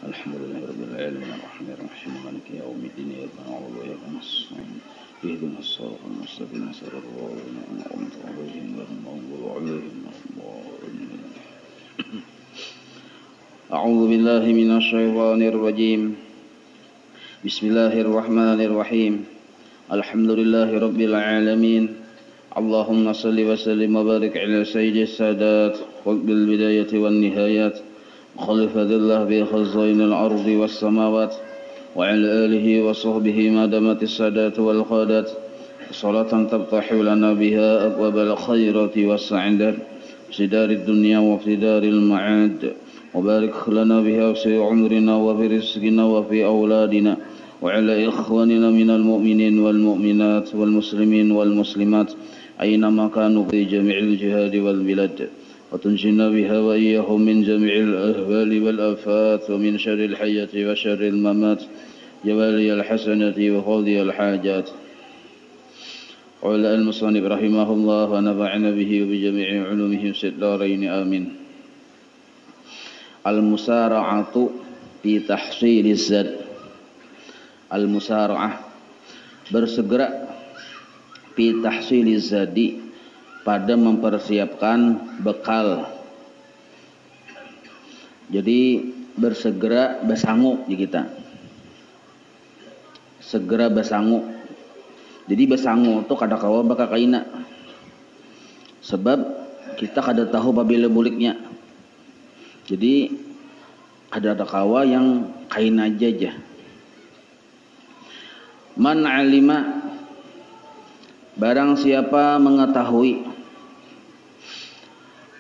الحمد لله رب العالمين الرحمن الرحيم مالك يوم الدين إياك نعبد وإياك نستعين اهدنا الصراط المستقيم صراط الذين أنعمت عليهم غير المغضوب عليهم ولا الضالين. أعوذ بالله من الشيطان الرجيم. بسم الله الرحمن الرحيم. الحمد لله رب العالمين. اللهم صل وسلم وبارك على سيد السادات قطب البداية والنهايات خليفة الله بخزائن الأرض والسماوات وعلى آله وصحبه ما دامت السادات والقادات صلاة تفتح لنا بها أبواب الخيرات والسعادات في دار الدنيا وفي دار المعاد وبارك لنا بها في عمرنا وفي رزقنا وفي أولادنا وعلى إخواننا من المؤمنين والمؤمنات والمسلمين والمسلمات أينما كانوا في جميع الجهاد والبلاد وتنجينا بها وإياهم من جميع الأهوال والآفات ومن شر الحياة وشر الممات جوالي الحسنة وقاضي الحاجات. قال المصنف رحمه الله ونفعنا به وبجميع علومه في الدارين آمين. المسارعة في تحصيل الزاد. Al-musara'ah bersegera fi tahsili zadi pada mempersiapkan bekal. Jadi bersegera besangu di kita. Segera besangu. Jadi besangu itu kada kawa baka kaina. Sebab kita kada tahu babila buliknya. Jadi ada kawa yang kaina aja. Man alima, barang siapa mengetahui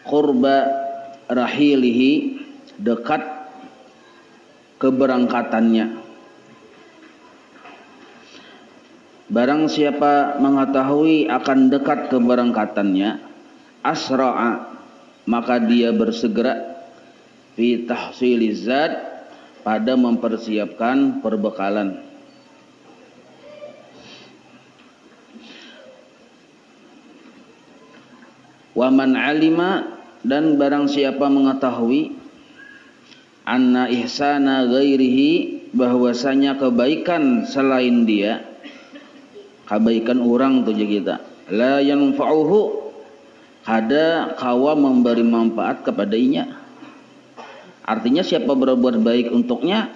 qurba rahilihi, dekat keberangkatannya. Barang siapa mengetahui akan dekat keberangkatannya, asra'a, maka dia bersegera fi tahsili zad, pada mempersiapkan perbekalan. Wa man alima, dan barang siapa mengetahui anna ihsana ghairihi, bahwasanya kebaikan selain dia, kebaikan orang tu je kita, la yanfa'uhu, kada kawa memberi manfaat kepadanya. Artinya siapa berbuat baik untuknya,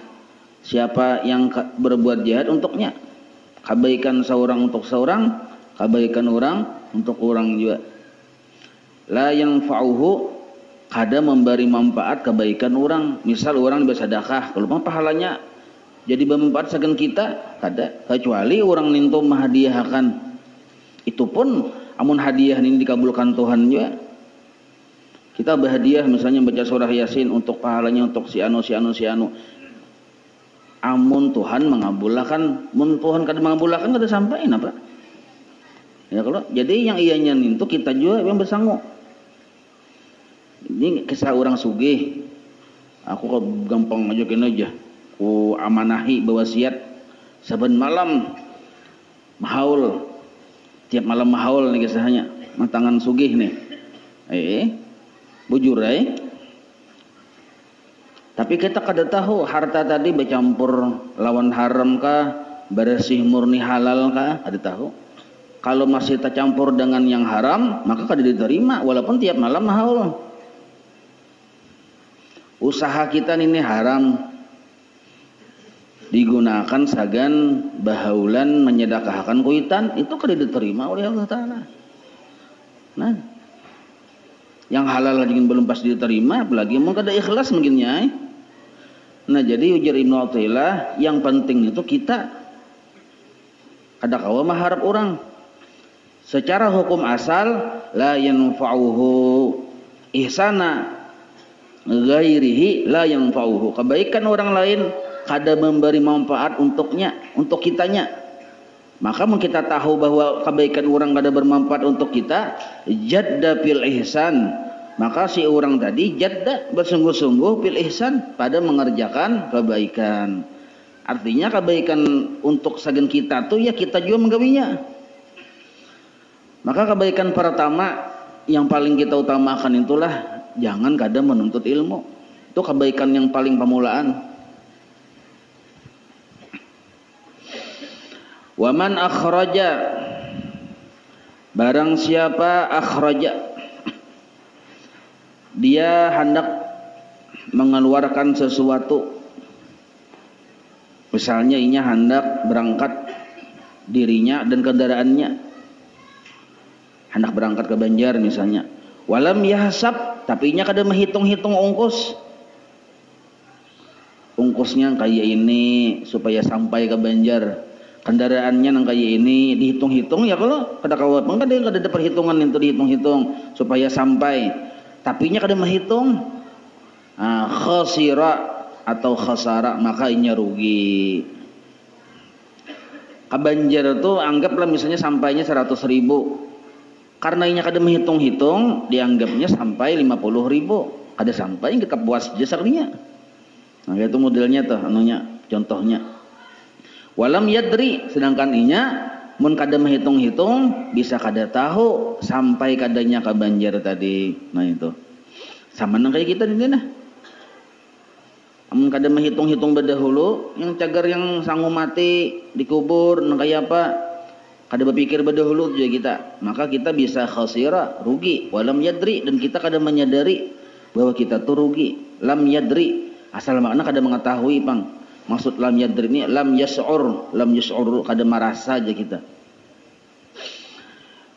siapa yang berbuat jahat untuknya. Kebaikan seorang untuk seorang, kebaikan orang untuk orang juga. La yanfa'uhu, kada memberi manfaat kebaikan orang. Misal orang bersedekah, kalau mah pahalanya jadi bermanfaat sagan kita, kada. Kecuali orang nintu menghadiahkan. Itu pun amun hadiah ini dikabulkan Tuhan juga. Kita berhadiah misalnya baca surah Yasin untuk pahalanya untuk si anu. Amun Tuhan mengabulkan, mun Tuhan kada mengabulkan kada sampaiin apa? Ya kalau jadi yang ianya nintu kita juga yang bersangu. Ini kisah orang sugih. Aku kok gampang ngajakin aja. Ku amanahi bewasiat saben malam mahaul. Tiap malam mahaul nih kisahnya. Mantangan sugih nih. Bujur Tapi kita kada tahu harta tadi bercampur lawan haram kah, bersih murni halal kah, kada tahu. Kalau masih tercampur dengan yang haram, maka kada diterima walaupun tiap malam mahaul. Usaha kita ini haram, digunakan sagan bahaulan menyedekahkan kuitan, itu kada diterima oleh Allah Ta'ala. Nah, yang halal lagi belum pasti diterima, apalagi mau kada ikhlas mungkinnya. Nah, jadi ujar Ibnu Athaillah, yang penting itu kita kada kawa mengharap orang. Secara hukum asal la yanfa'uhu ihsana ghairihi la yanfa'uhu, kebaikan orang lain kada memberi manfaat untuknya, untuk kitanya. Maka mun kita tahu bahwa kebaikan orang kada bermanfaat untuk kita, jadda fil ihsan, maka si orang tadi jadda bersungguh-sungguh fil ihsan pada mengerjakan kebaikan. Artinya kebaikan untuk sagen kita tuh ya kita juga menggawinya. Maka kebaikan pertama yang paling kita utamakan itulah jangan kadang menuntut ilmu. Itu kebaikan yang paling pemulaan. Wa man akhraja, barang siapa akhraja, dia hendak mengeluarkan sesuatu, misalnya inya hendak berangkat dirinya dan kendaraannya, hendak berangkat ke Banjar misalnya, walam yahsab, tapi inya kada menghitung-hitung ongkosnya kayak ini supaya sampai ke Banjar, kendaraannya nang kayak ini dihitung-hitung ya, kalau kada kawat kada ada perhitungan itu dihitung-hitung supaya sampai, tapi inya kada menghitung, khasira atau khasara, maka inya rugi. Ke Banjar itu anggaplah misalnya sampainya 100.000, karena inya kada menghitung-hitung dianggapnya sampai 50.000, kada sampai ke puas jasarnya. Nah itu modelnya tuh anunya, contohnya. Walam yadri, sedangkan inya mun kada menghitung-hitung bisa kada tahu sampai kadanya ke Banjar tadi. Nah itu sama nang kayak kita ini nah. Amun kada menghitung-hitung berdahulu, yang cagar yang sanggup mati dikubur nang kayak apa, kada berpikir berdahulu juga kita, maka kita bisa khasira, rugi. Walam yadri, dan kita kada menyadari bahwa kita tuh rugi. Lam yadri, asal makna kada mengetahui pang. Maksud lam yadri ini lam yas'ur, kada merasa aja kita.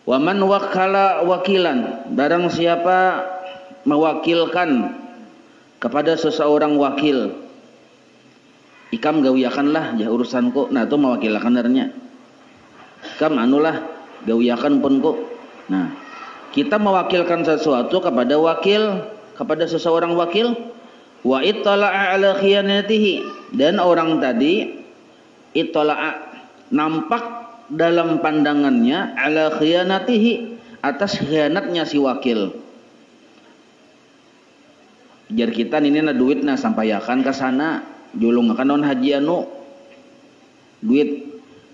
Wa man wakala wakilan, barang siapa mewakilkan kepada seseorang wakil, ikam gawiakanlah ya urusanku, nah itu mewakilkan darnya. Kam anulah gawiakan punku. Nah, kita mewakilkan sesuatu kepada wakil, kepada seseorang wakil. Wa ittala'a ala khiyanatihi, dan orang tadi ittala'a, nampak dalam pandangannya, ala khiyanatihi, atas khianatnya si wakil. Jar kita ini na duit na sampaikan ke sana, julung akan non haji anu duit,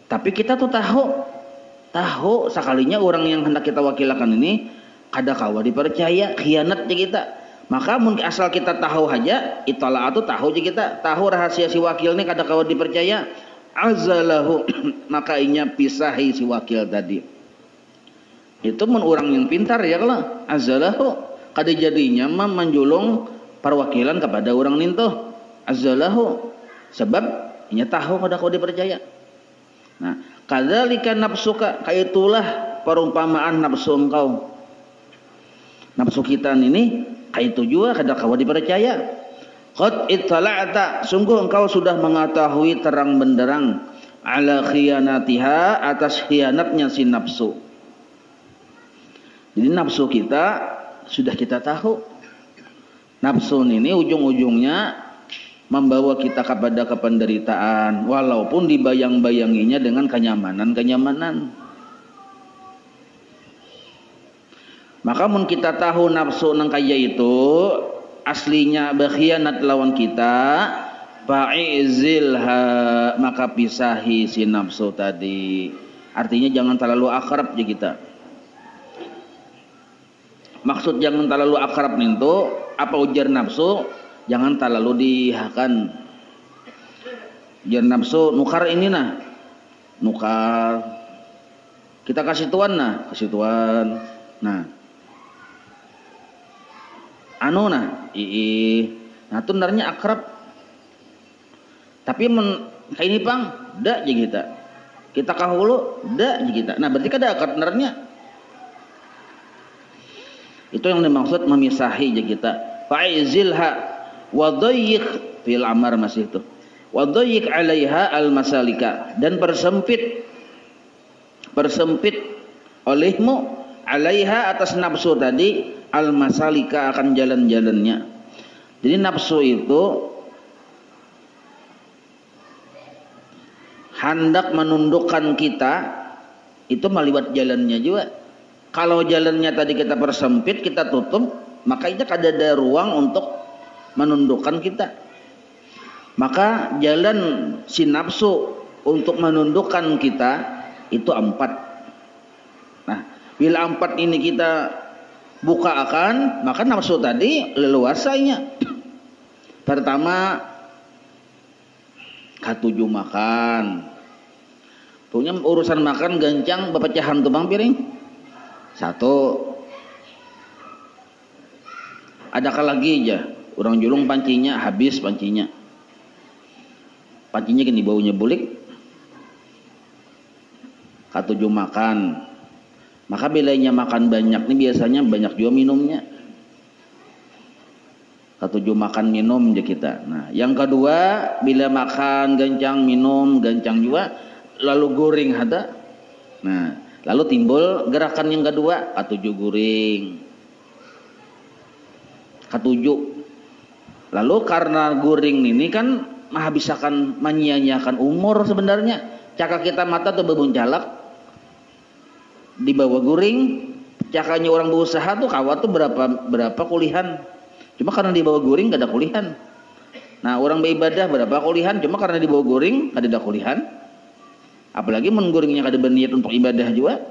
tapi kita tuh tahu sekalinya orang yang hendak kita wakilakan ini kada kawa dipercaya, khianat je kita. Maka mungkin asal kita tahu aja, itulah atau tahu je kita, tahu rahasia si wakil ini kada kawa dipercaya, azalahu maka inya pisahi si wakil tadi. Itu mun orang yang pintar ya, kalau azalahu kada jadinya menjulung perwakilan kepada orang ninto, azalahu, sebab inya tahu kada kau dipercaya. Nah, kadzalika nafsuka, kaitulah perumpamaan nafsu engkau. Nafsu kita ini kaitu juga kada kau dipercaya. Qad ittala'ta, sungguh engkau sudah mengetahui terang benderang, ala khiyanatiha, atas khianatnya si nafsu. Jadi nafsu kita sudah kita tahu. Nafsu ini ujung-ujungnya membawa kita kepada kependeritaan, walaupun dibayang-bayanginya dengan kenyamanan-kenyamanan. Maka mun kita tahu nafsu nang kaya itu aslinya berkhianat lawan kita, fa'izilha, maka pisahi si nafsu tadi. Artinya jangan terlalu akrab je kita. Maksud jangan terlalu akrab itu apa ujar nafsu, jangan terlalu dihakan. Ujar nafsu nukar ini nah, nukar kita kasih tuan nah, kasih tuan. Nah, anu nah, nah itu narnya akrab. Tapi kayak ini pang, dak je kita kahulu, dak je kita. Nah berarti kada akrab narnya. Itu yang dimaksud memisahi je kita. Fa'izilha wa dayyiq fil amar, masih itu. Wa dayyiq 'alaiha al-masalika, dan persempit olehmu 'alaiha, atas nafsu tadi, al-masalika, akan jalan-jalannya. Jadi nafsu itu hendak menundukkan kita, itu meliwat jalannya juga. Kalau jalannya tadi kita persempit, kita tutup, maka itu kada ada ruang untuk menundukkan kita. Maka jalan si nafsu untuk menundukkan kita itu 4. Nah, bila 4 ini kita buka akan, maka nafsu tadi leluasanya. Pertama, katuju makan. Punya urusan makan gancang bepecahan tuh bang piring. Satu. Adakah lagi aja orang julung pancinya habis pancinya. Pancinya gini baunya bulik. Katujuh makan. Maka bilanya makan banyak nih biasanya banyak juga minumnya. Katujuh makan minum aja kita. Nah, yang kedua bila makan gancang minum gancang juga lalu goreng ada. Nah, lalu timbul gerakan yang kedua katujuh goreng. Katujuh. Lalu karena goreng ini kan menghabiskan menyia-nyiakan umur sebenarnya. Caka kita mata tuh bebuncalak di bawah goreng. Cakanya orang berusaha tuh kawat tuh berapa kulihan. Cuma karena di bawah goreng gak ada kulihan. Nah orang beribadah berapa kulihan. Cuma karena di bawah goreng gak ada kulihan. Apalagi menggorengnya kada berniat untuk ibadah juga.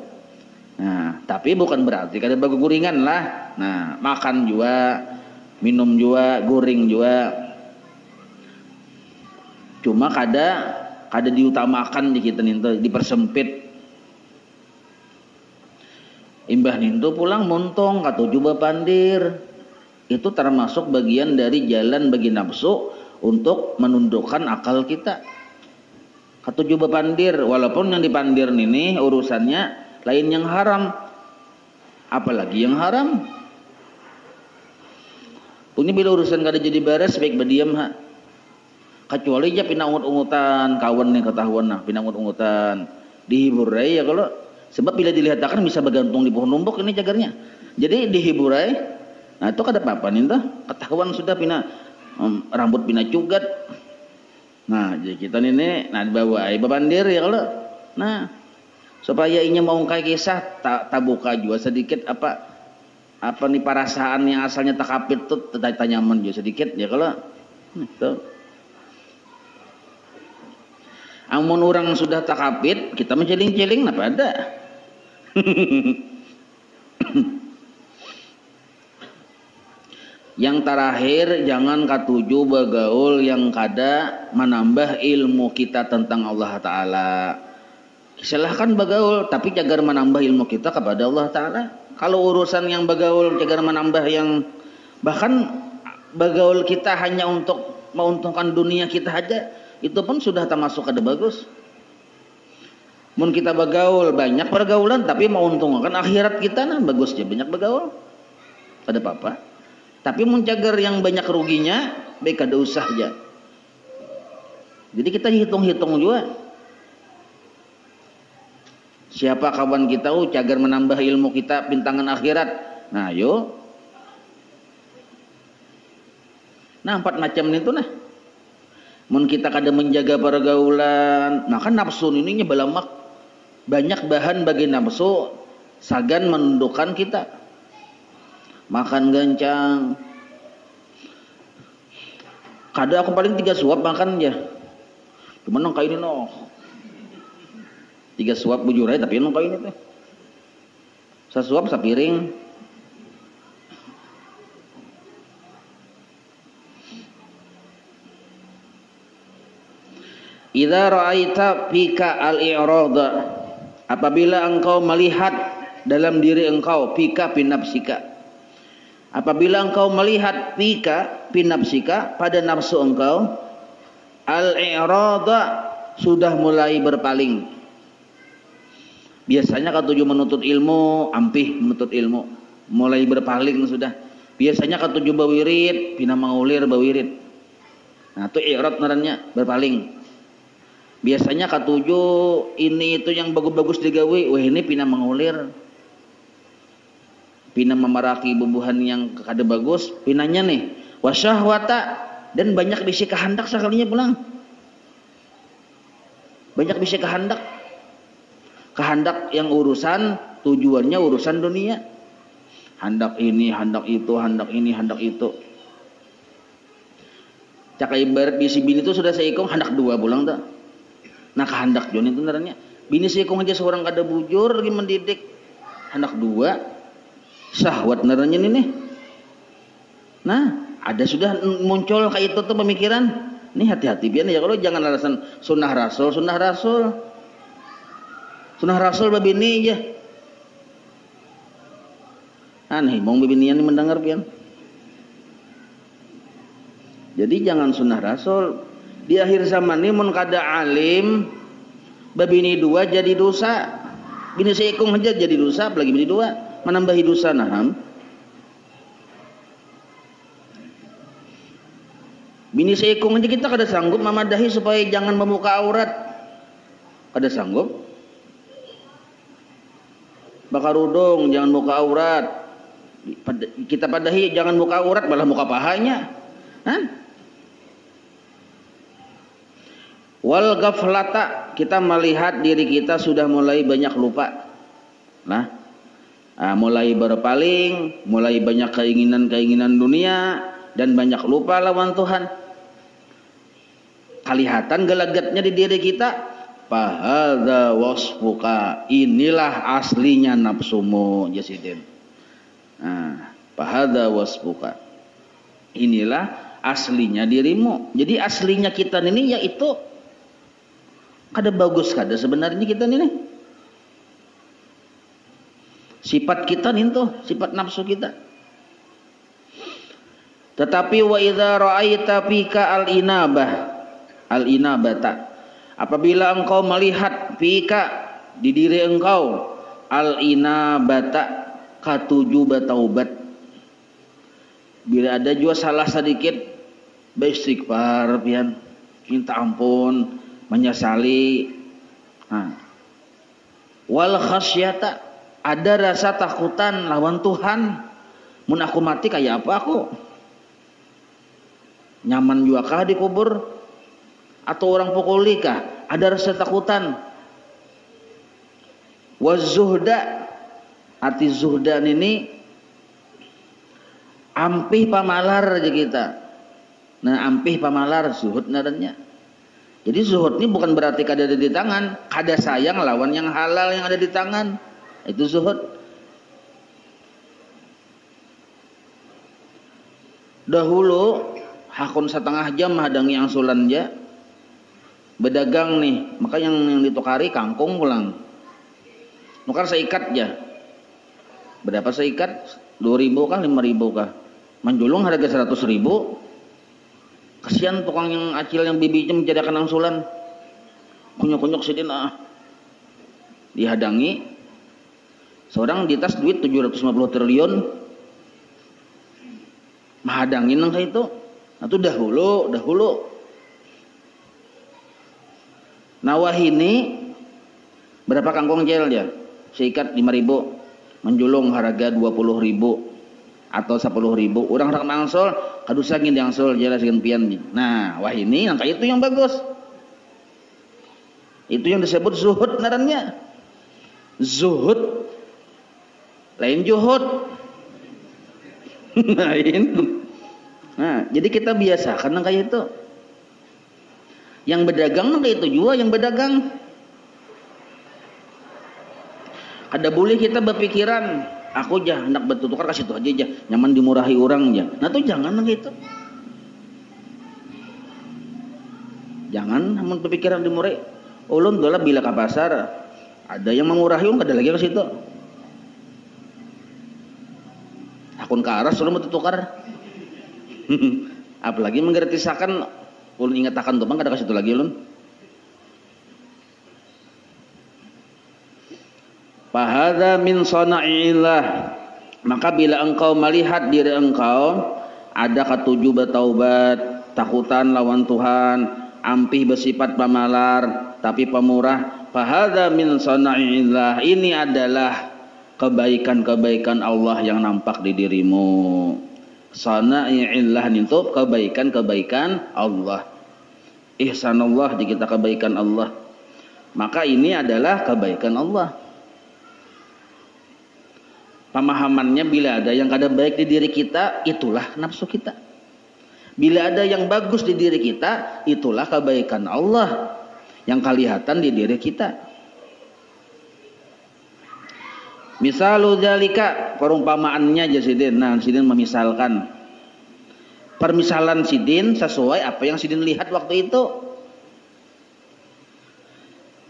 Nah tapi bukan berarti kada bagus gorengan lah. Nah makan juga, minum juga, goreng juga. Cuma kada diutamakan di kita ninto, dipersempit. Imbah ninto pulang montong katujuh bapandir. Itu termasuk bagian dari jalan bagi nafsu untuk menundukkan akal kita. Katujuh bapandir, walaupun yang dipandir ini urusannya lain yang haram. Apalagi yang haram. Punya bila urusan kada jadi beres baik berdiam ha. Kecuali aja pinangut-ungutan, kawan yang ketahuan nah pinangut-ungutan. Dihibur ya kalau sebab bila dilihatkan bisa bergantung di pohon numbuk ini cagarnya. Jadi dihibur aja. Nah itu kada apa-apa nih tuh. Ketahuan sudah rambut pina cugat. Nah jadi kita ini nah dibawa babandir ya kalau. Nah supaya inya mau kayak kisah tak buka juga sedikit apa nih perasaan yang asalnya takapit tuh tanyaman juga sedikit ya kalau. Tuh. Amun orang sudah takapit kita menceling-celing apa ada. Yang terakhir jangan katujuh bergaul yang kada menambah ilmu kita tentang Allah Ta'ala. Silahkan bergaul tapi jaga menambah ilmu kita kepada Allah Ta'ala. Kalau urusan yang bergaul jaga menambah yang bahkan bergaul kita hanya untuk menguntungkan dunia kita aja, itu pun sudah termasuk kada bagus. Mun kita bergaul banyak pergaulan tapi menguntungkan akhirat kita nah bagus aja banyak bergaul. Ada apa-apa. Tapi mencagar yang banyak ruginya, baik ada usah aja. Jadi kita hitung-hitung juga. Siapa kawan kita cagar menambah ilmu kita pintangan akhirat. Nah, yo. Nah, 4 macam itu nah. Mun kita kada menjaga pergaulan, maka nafsu ininya balamak. Banyak bahan bagi nafsu sagan menundukkan kita. Makan gancang. Kada aku paling 3 suap makan ya. Cuman nang kain ini noh. 3 suap bujur aja tapi nang kain itu. Sasuap sapiring. Idza ra'aita fika al-i'rada. Apabila engkau melihat dalam diri engkau fika binafsika. Apabila engkau melihat fika binafsika pada nafsu engkau al-i'rada sudah mulai berpaling. Biasanya katujuh menuntut ilmu, ampih menuntut ilmu, mulai berpaling sudah. Biasanya katujuh bawirid, pina mangulir bawirid. Nah, itu i'rad ngarannya, berpaling. Biasanya katujuh ini itu yang bagus-bagus digawe, wah ini pina mangulir. Pina memaraki bubuhan yang kada bagus, pinanya nih wasyahwata dan banyak bisi kehendak sekalinya pulang. Banyak bisi kehendak. Kehendak yang urusan tujuannya urusan dunia. Hendak ini, hendak itu, hendak ini, hendak itu. Cak ibarat bisi bini itu sudah seikong hendak 2 pulang tak. Nah kehendak Jon itu sebenarnya bini seikong aja seorang kada bujur lagi mendidik hendak 2. Syahwat naranya ini nih. Nah, ada sudah muncul kayak itu tuh pemikiran. Nih hati-hati biar ya kalau jangan alasan sunnah rasul. Sunnah Rasul babini aja. Aneh, mau babinian mendengar pian. Jadi jangan sunnah Rasul. Di akhir zaman ini mun kada alim babini dua jadi dosa. Bini seikung aja jadi dosa, apalagi bini dua menambahi dosa naham. Bini seikung aja kita kada sanggup memadahi supaya jangan membuka aurat. Kada sanggup. Bakar udung jangan buka aurat. Kita padahi jangan buka aurat malah buka pahanya. Hah? Wal ghaflata, kita melihat diri kita sudah mulai banyak lupa. Nah, mulai berpaling, mulai banyak keinginan-keinginan dunia dan banyak lupa lawan Tuhan. Kelihatan gelagatnya di diri kita. Fahadza wasfuka, inilah aslinya nafsumu jasidin. Fahadza wasfuka, inilah aslinya dirimu. Jadi aslinya kita ini yaitu kada bagus kada sebenarnya kita ini. Sifat kita nih tuh, sifat nafsu kita. Tetapi wa idza ra'aita fika al-inabata, apabila engkau melihat fika di diri engkau al-inabata, katuju bataubat, bila ada juga salah sedikit beristighfar pian, minta ampun, menyesali. Wal khasyata, ada rasa takutan lawan Tuhan. Mun aku mati kayak apa aku? Nyaman juga kah di kubur? Atau orang pukuli kah? Ada rasa takutan. Wazuhda, arti zuhdan ini ampih pamalar aja kita. Nah, ampih pamalar zuhud nadanya. Jadi zuhud ini bukan berarti kada ada di tangan, kada sayang lawan yang halal yang ada di tangan. Itu zuhud. Dahulu hakun setengah jam hadangi angsulan aja. Berdagang nih, maka yang ditukari kangkung pulang. Nukar seikat aja. Berapa seikat? 2.000 kah 5.000 kah? Menjulung harga 100.000. Kasihan tukang yang acil yang bibitnya menjadikan angsulan. Kunyuk-kunyuk sidin dihadangi. Seorang di tas duit 750 triliun. Mahadangin nang itu. Nah itu dahulu. Nawah ini berapa kangkung jel dia? Seikat 5.000, menjulung harga 20.000 atau 10.000. Orang rak mangsul, kadusangin yang sul jelas pian. Nah, wah ini angka itu yang bagus. Itu yang disebut zuhud ngarannya. Zuhud lain juhud. Lain. Nah, jadi kita biasakan angka itu. Yang berdagang maka itu juga yang berdagang. Kada boleh kita berpikiran, aku jah hendak bertukar kasih itu aja jah, nyaman dimurahi orang jah. Nah tuh jangan gitu. Jangan namun berpikiran dimurahi. Ulun dola bila ke pasar, ada yang memurahi kada lagi ke situ. Akun karas ulun mau tukar. Apalagi menggratisakan. Ulun ingatakan tuh bang kada kasih itu lagi ulun. Fahadza min sana'illah, maka bila engkau melihat diri engkau ada katuju bertaubat, takutan lawan Tuhan, ampih bersifat pamalar tapi pemurah, fahadza min sana'illah, ini adalah kebaikan-kebaikan Allah yang nampak di dirimu. Sana'illah itu kebaikan-kebaikan Allah. Ihsanullah di kita kebaikan Allah. Maka ini adalah kebaikan Allah. Pemahamannya bila ada yang kada baik di diri kita, itulah nafsu kita. Bila ada yang bagus di diri kita, itulah kebaikan Allah yang kelihatan di diri kita. Misalu dzalika, perumpamaannya aja Sidin. Nah, Sidin memisalkan. Permisalan Sidin sesuai apa yang Sidin lihat waktu itu.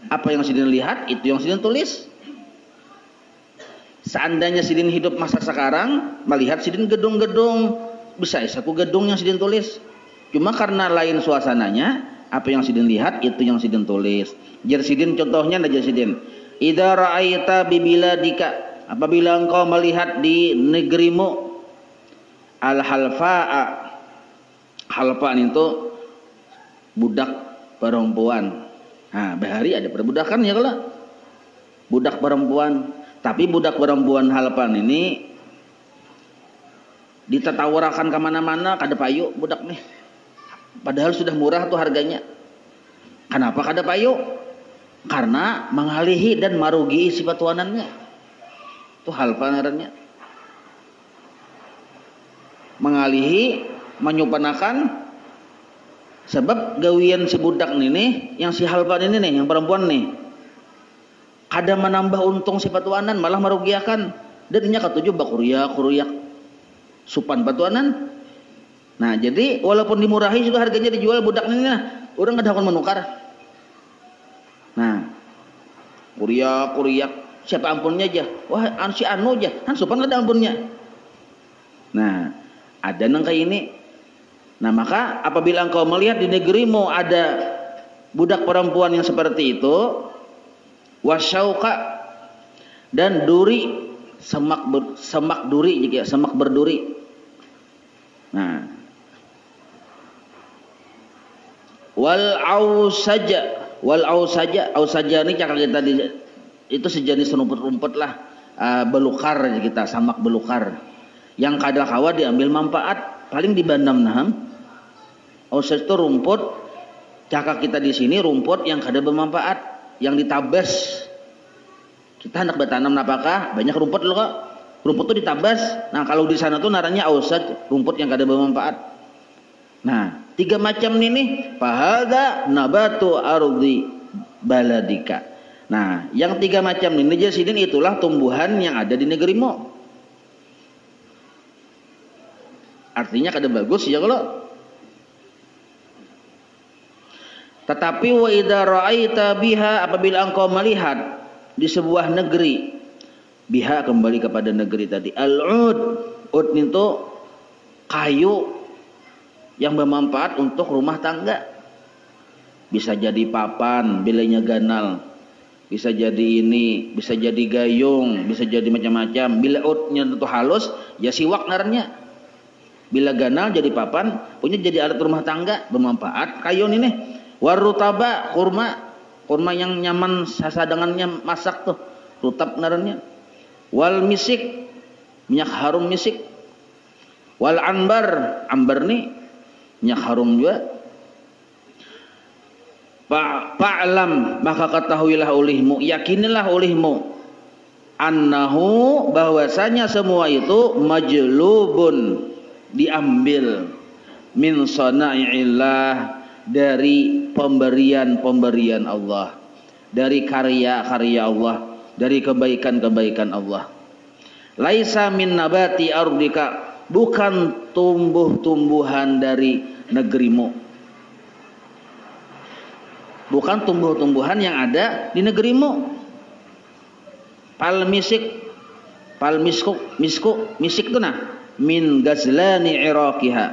Apa yang sidin lihat itu yang sidin tulis. Seandainya sidin hidup masa sekarang, melihat sidin gedung-gedung, bisa satu gedung yang sidin tulis. Cuma karena lain suasananya, apa yang sidin lihat itu yang sidin tulis. Jar sidin contohnya jar sidin. Idza ra'aita bibiladika, apabila engkau melihat di negerimu al-halfa'a, halfa'an itu budak perempuan. Nah, bahari ada perbudakan ya kalau budak perempuan. Tapi budak perempuan halfa'an ini ditetawarakan kemana-mana kada payu budak nih. Padahal sudah murah tuh harganya. Kenapa kada payu? Karena mengalihi dan marugi si patuanannya. Itu halfa'an ngarannya. Mengalihi, menyupanakan. Sebab gawian si budak nih, yang si halfa'an ini nih, yang perempuan nih, kada menambah untung si patuanan, malah merugiakan. Dan inya ketujuh bakuriak supan patuanan. Nah jadi walaupun dimurahi juga harganya dijual budak ini, nah, orang kada akan menukar. Nah kuriak siapa ampunnya aja, wah si anu aja, kan supan kada ampunnya. Nah ada nang kayak ini. Nah maka apabila engkau melihat di negerimu ada budak perempuan yang seperti itu, wasyauqa, dan duri, semak duri juga, semak berduri. Nah wal ausaja ini cakap kita itu sejenis rumput-rumput lah, belukar kita, samak belukar yang kadal kawa diambil manfaat paling dibandam naham. Ausaj itu rumput, cakap kita di sini rumput yang kada bermanfaat, yang ditabas. Kita hendak bertanam apakah banyak rumput loh kok, rumput itu ditabas. Nah kalau di sana tuh naranya ausaj, rumput yang kada bermanfaat. Nah 3 macam ini fahada nabatu ardi baladika. Nah yang 3 macam ini jasidin itulah tumbuhan yang ada di negerimu. Artinya kada bagus ya kalau. Tetapi wa idza ra'aita biha, apabila engkau melihat di sebuah negeri, biha kembali kepada negeri tadi, ud itu kayu yang bermanfaat untuk rumah tangga. Bisa jadi papan, bilanya ganal, bisa jadi ini, bisa jadi gayung, bisa jadi macam-macam. Bila udnya itu halus, ya siwak narnya. Bila ganal jadi papan, punya jadi alat rumah tangga bermanfaat. Kayu ini warutaba, kurma yang nyaman sasadangannya masak tuh, rutab narnya. Wal misik, minyak harum misik. Wal ambar nih minyak harum juga. Fa'lam, maka ketahuilah olehmu, yakinilah olehmu, annahu, bahwasanya semua itu majlubun, diambil, min sana'iillah, dari pemberian Allah, dari karya-karya Allah, dari kebaikan-kebaikan Allah. Laisa min nabati ardika, bukan tumbuh-tumbuhan dari negerimu, bukan tumbuh-tumbuhan yang ada di negerimu. Misik itu nah min gazlani iraqiha.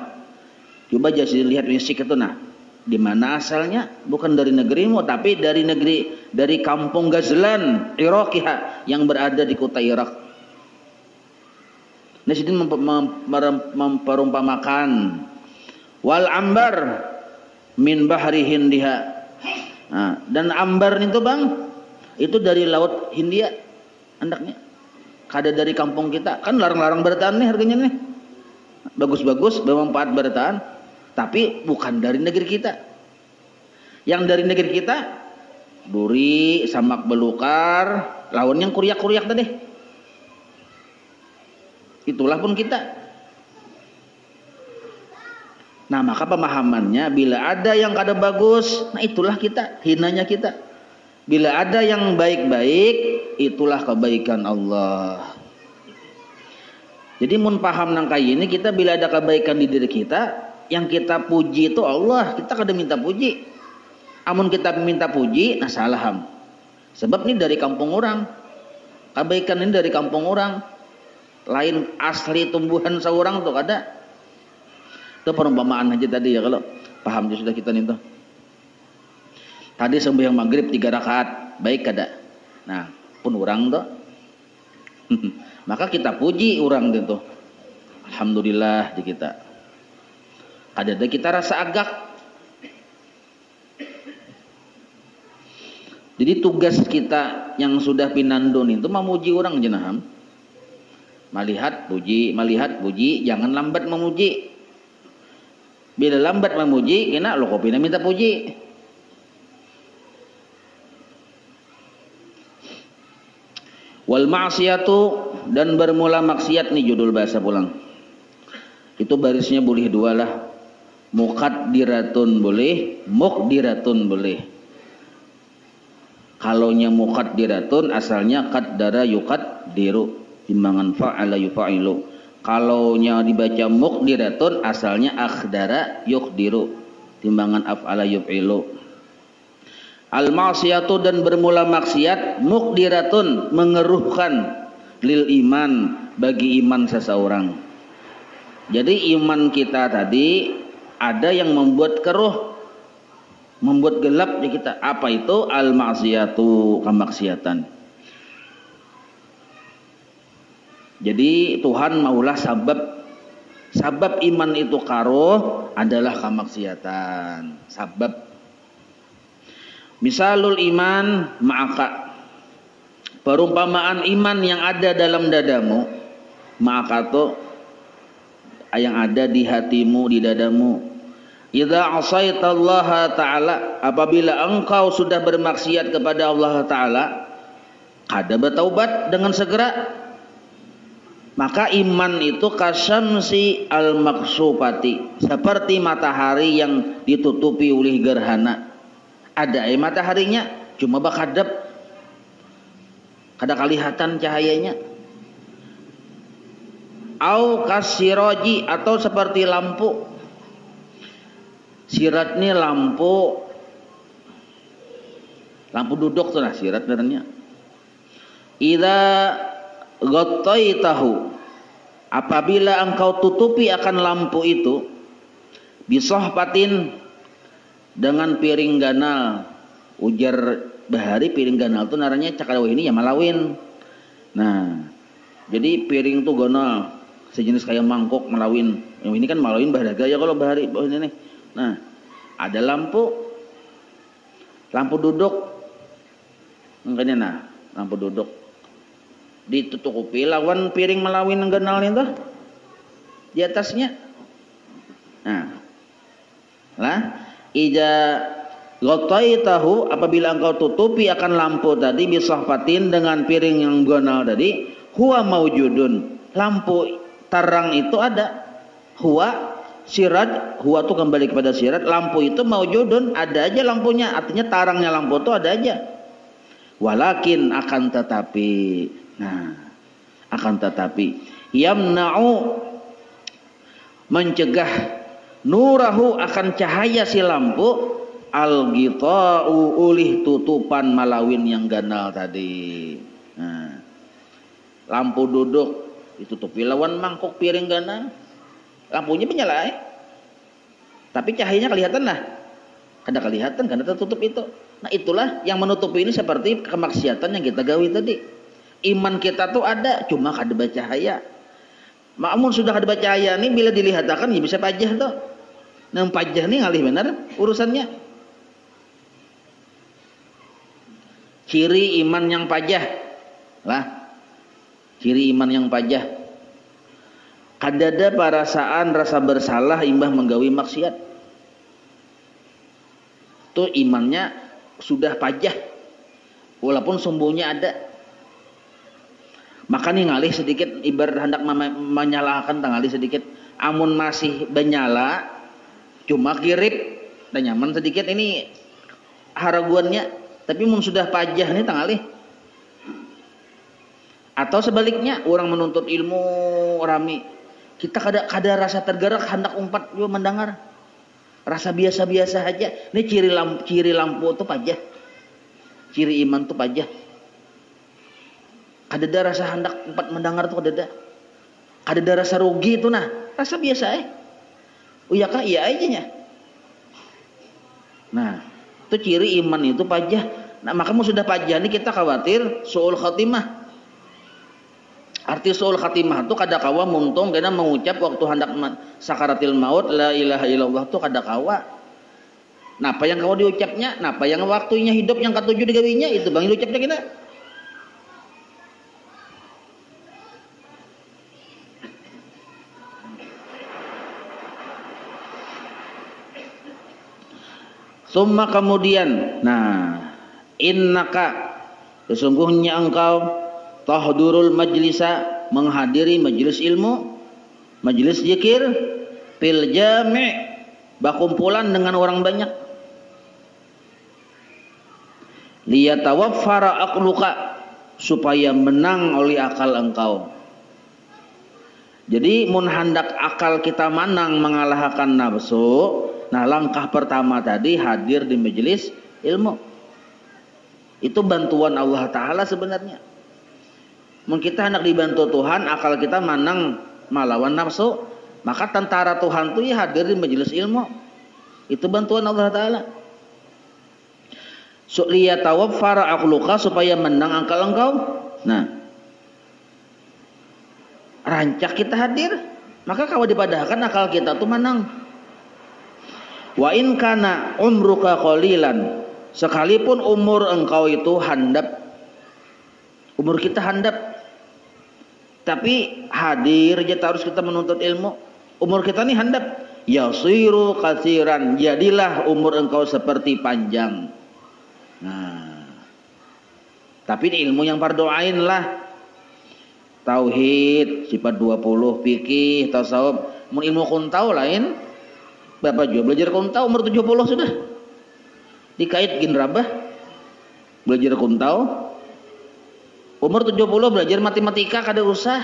Coba jadi lihat misik itu nah, di mana asalnya? Bukan dari negerimu, tapi dari negeri, dari kampung Gazlan Iraqiha yang berada di kota Irak. Nah, sini memperumpamakan wal ambar min bahri Hindiha. Nah, dan ambar itu bang, itu dari laut Hindia, andaknya. Kada dari kampung kita, kan larang-larang bertahan nih harganya nih, bagus-bagus, bermanfaat bertahan. Tapi bukan dari negeri kita. Yang dari negeri kita duri, samak belukar, lawan yang kuriak-kuriak tadi. Itulah pun kita. Nah maka pemahamannya, bila ada yang kada bagus, nah itulah kita, hinanya kita. Bila ada yang baik-baik, itulah kebaikan Allah. Jadi mun paham nang kayak ini, kita bila ada kebaikan di diri kita, yang kita puji itu Allah, kita kada minta puji. Amun kita minta puji, nah salaham. Sebab ini dari kampung orang. Kebaikan ini dari kampung orang. Lain asli tumbuhan seorang tuh ada. Itu perumpamaan aja tadi ya, kalau paham sudah kita nih tuh. Tadi sembahyang maghrib 3 rakaat, baik kada? Nah, pun orang tuh. Maka kita puji orang itu. Alhamdulillah di kita. Ada kita rasa agak. Jadi tugas kita yang sudah pinandun itu memuji orang jenaham. Melihat puji, jangan lambat memuji. Bila lambat memuji, kena lo kopi minta puji. Wal ma'siyatu, dan bermula maksiat nih judul bahasa pulang. Itu barisnya boleh 2 lah. Muqaddiratun boleh, muqdiratun boleh. Kalaunya muqaddiratun asalnya qaddara yuqaddiru, timbangan fa'ala yufa'ilu. Kalaunya dibaca muqdiratun asalnya akhdara yuqdiru, timbangan af'ala yuf'ilu. Al ma'siyatu, dan bermula maksiat, muqdiratun, mengeruhkan, lil iman, bagi iman seseorang. Jadi iman kita tadi ada yang membuat keruh, membuat gelap di kita. Apa itu? Al ma'siyatu, kemaksiatan. Jadi Tuhan maulah sabab iman itu karuh adalah kemaksiatan. Sabab. Misalul iman ma'aka, perumpamaan iman yang ada dalam dadamu, ma'aka itu yang ada di hatimu, di dadamu. Idza asaitallaha ta'ala, apabila engkau sudah bermaksiat kepada Allah Ta'ala, kada bertaubat dengan segera, maka iman itu kasyamsi al-maksufati, seperti matahari yang ditutupi oleh gerhana. Ada mataharinya, cuma bakadap, kada kelihatan cahayanya. Au kasiraji, atau seperti lampu. Sirat ini lampu duduk tuh nah, sirat benernya. Idza ghattaitahu, apabila engkau tutupi akan lampu itu, bisahpatin, dengan piring ganal. Ujar bahari piring ganal tuh naranya cakadawa ini ya malawin. Nah, jadi piring tuh ganal, sejenis kayak mangkok malawin. Yang ini kan malawin bahadaga ya kalau bahari ini nih. Nah, ada lampu duduk. Makanya nah, lampu duduk ditutupi lawan piring malawin yang ganal itu di atasnya. Nah, lah ija ghattaitahu, apabila engkau tutupi akan lampu tadi, bisahfatin, dengan piring yang ganal tadi, huwa maujudun, lampu tarang itu ada. Huwa sirat, huwa itu kembali kepada sirat, lampu itu maujudun, ada aja lampunya, artinya tarangnya lampu itu ada aja. Walakin, akan tetapi, nah, akan tetapi, yamna'u, mencegah, nurahu, akan cahaya si lampu, al-ghita'u, ulih tutupan malawin yang ganal tadi. Nah, lampu duduk ditutupi lawan mangkok piring ganal, lampunya menyala, tapi cahayanya kelihatan lah. Kada kelihatan karena tertutup itu. Nah, itulah yang menutupi ini seperti kemaksiatan yang kita gawi tadi. Iman kita tuh ada, cuma kada bercahaya. Makmun sudah kada bercahaya nih, bila dilihatkan ya bisa pajah tuh. Nah, pajah nih ngalih benar urusannya. Ciri iman yang pajah lah, ciri iman yang pajah, kadada perasaan rasa bersalah imbah menggawi maksiat. Tuh imannya sudah pajah, walaupun sumbunya ada. Maka nih ngalih sedikit, ibarat hendak menyalahkan tangalih sedikit. Amun masih benyala, cuma kirip dan nyaman sedikit, ini haraguannya. Tapi mun sudah pajah nih tangalih. Atau sebaliknya, orang menuntut ilmu rami, kita kada rasa tergerak hendak umpat juga mendengar. Rasa biasa-biasa aja. Ini ciri lampu itu pajah. ciri iman tuh pajah. Kadeda rasa hendak empat mendengar tuh kadeda rasa rugi itu nah rasa biasa iya kah iya aja nya. Nah itu ciri iman itu pajah. Nah maka sudah pajah nih kita khawatir suul khatimah. Arti suul khatimah itu kada kawa muntung karena mengucap waktu hendak sakaratil maut la ilaha illallah tuh kada kawa. Napa yang kau diucapnya, napa yang waktunya hidup yang ketujuh digawinya itu bang diucapnya kita. Summa kemudian, nah innaka sesungguhnya engkau tahdurul majlisa menghadiri majlis ilmu, majlis zikir, fil jami' bakumpulan dengan orang banyak. Liyatawaffara aqluka supaya menang oleh akal engkau. Jadi mun hendak akal kita menang mengalahkan nafsu. Nah langkah pertama tadi hadir di majelis ilmu. Itu bantuan Allah Ta'ala sebenarnya. Mungkin kita hendak dibantu Tuhan, akal kita menang melawan nafsu, maka tentara Tuhan itu ya hadir di majelis ilmu. Itu bantuan Allah Ta'ala. Liyatawaffara aqluka supaya menang akal engkau. Nah rancak kita hadir, maka kalau dipadahkan akal kita tuh menang. Wa in kana umruka qalilan, sekalipun umur engkau itu handap, umur kita handap, tapi hadir aja harus kita menuntut ilmu. Umur kita nih handap, yasiru katsiran, jadilah umur engkau seperti panjang. Nah, tapi ilmu yang fardu ain lah, tauhid, sifat 20, fikih, tasawuf, ilmu kuntau lain. Bapak juga belajar kuntau umur 70 sudah. Dikait gin rabah. Belajar kuntau. Umur 70 belajar matematika kada usah.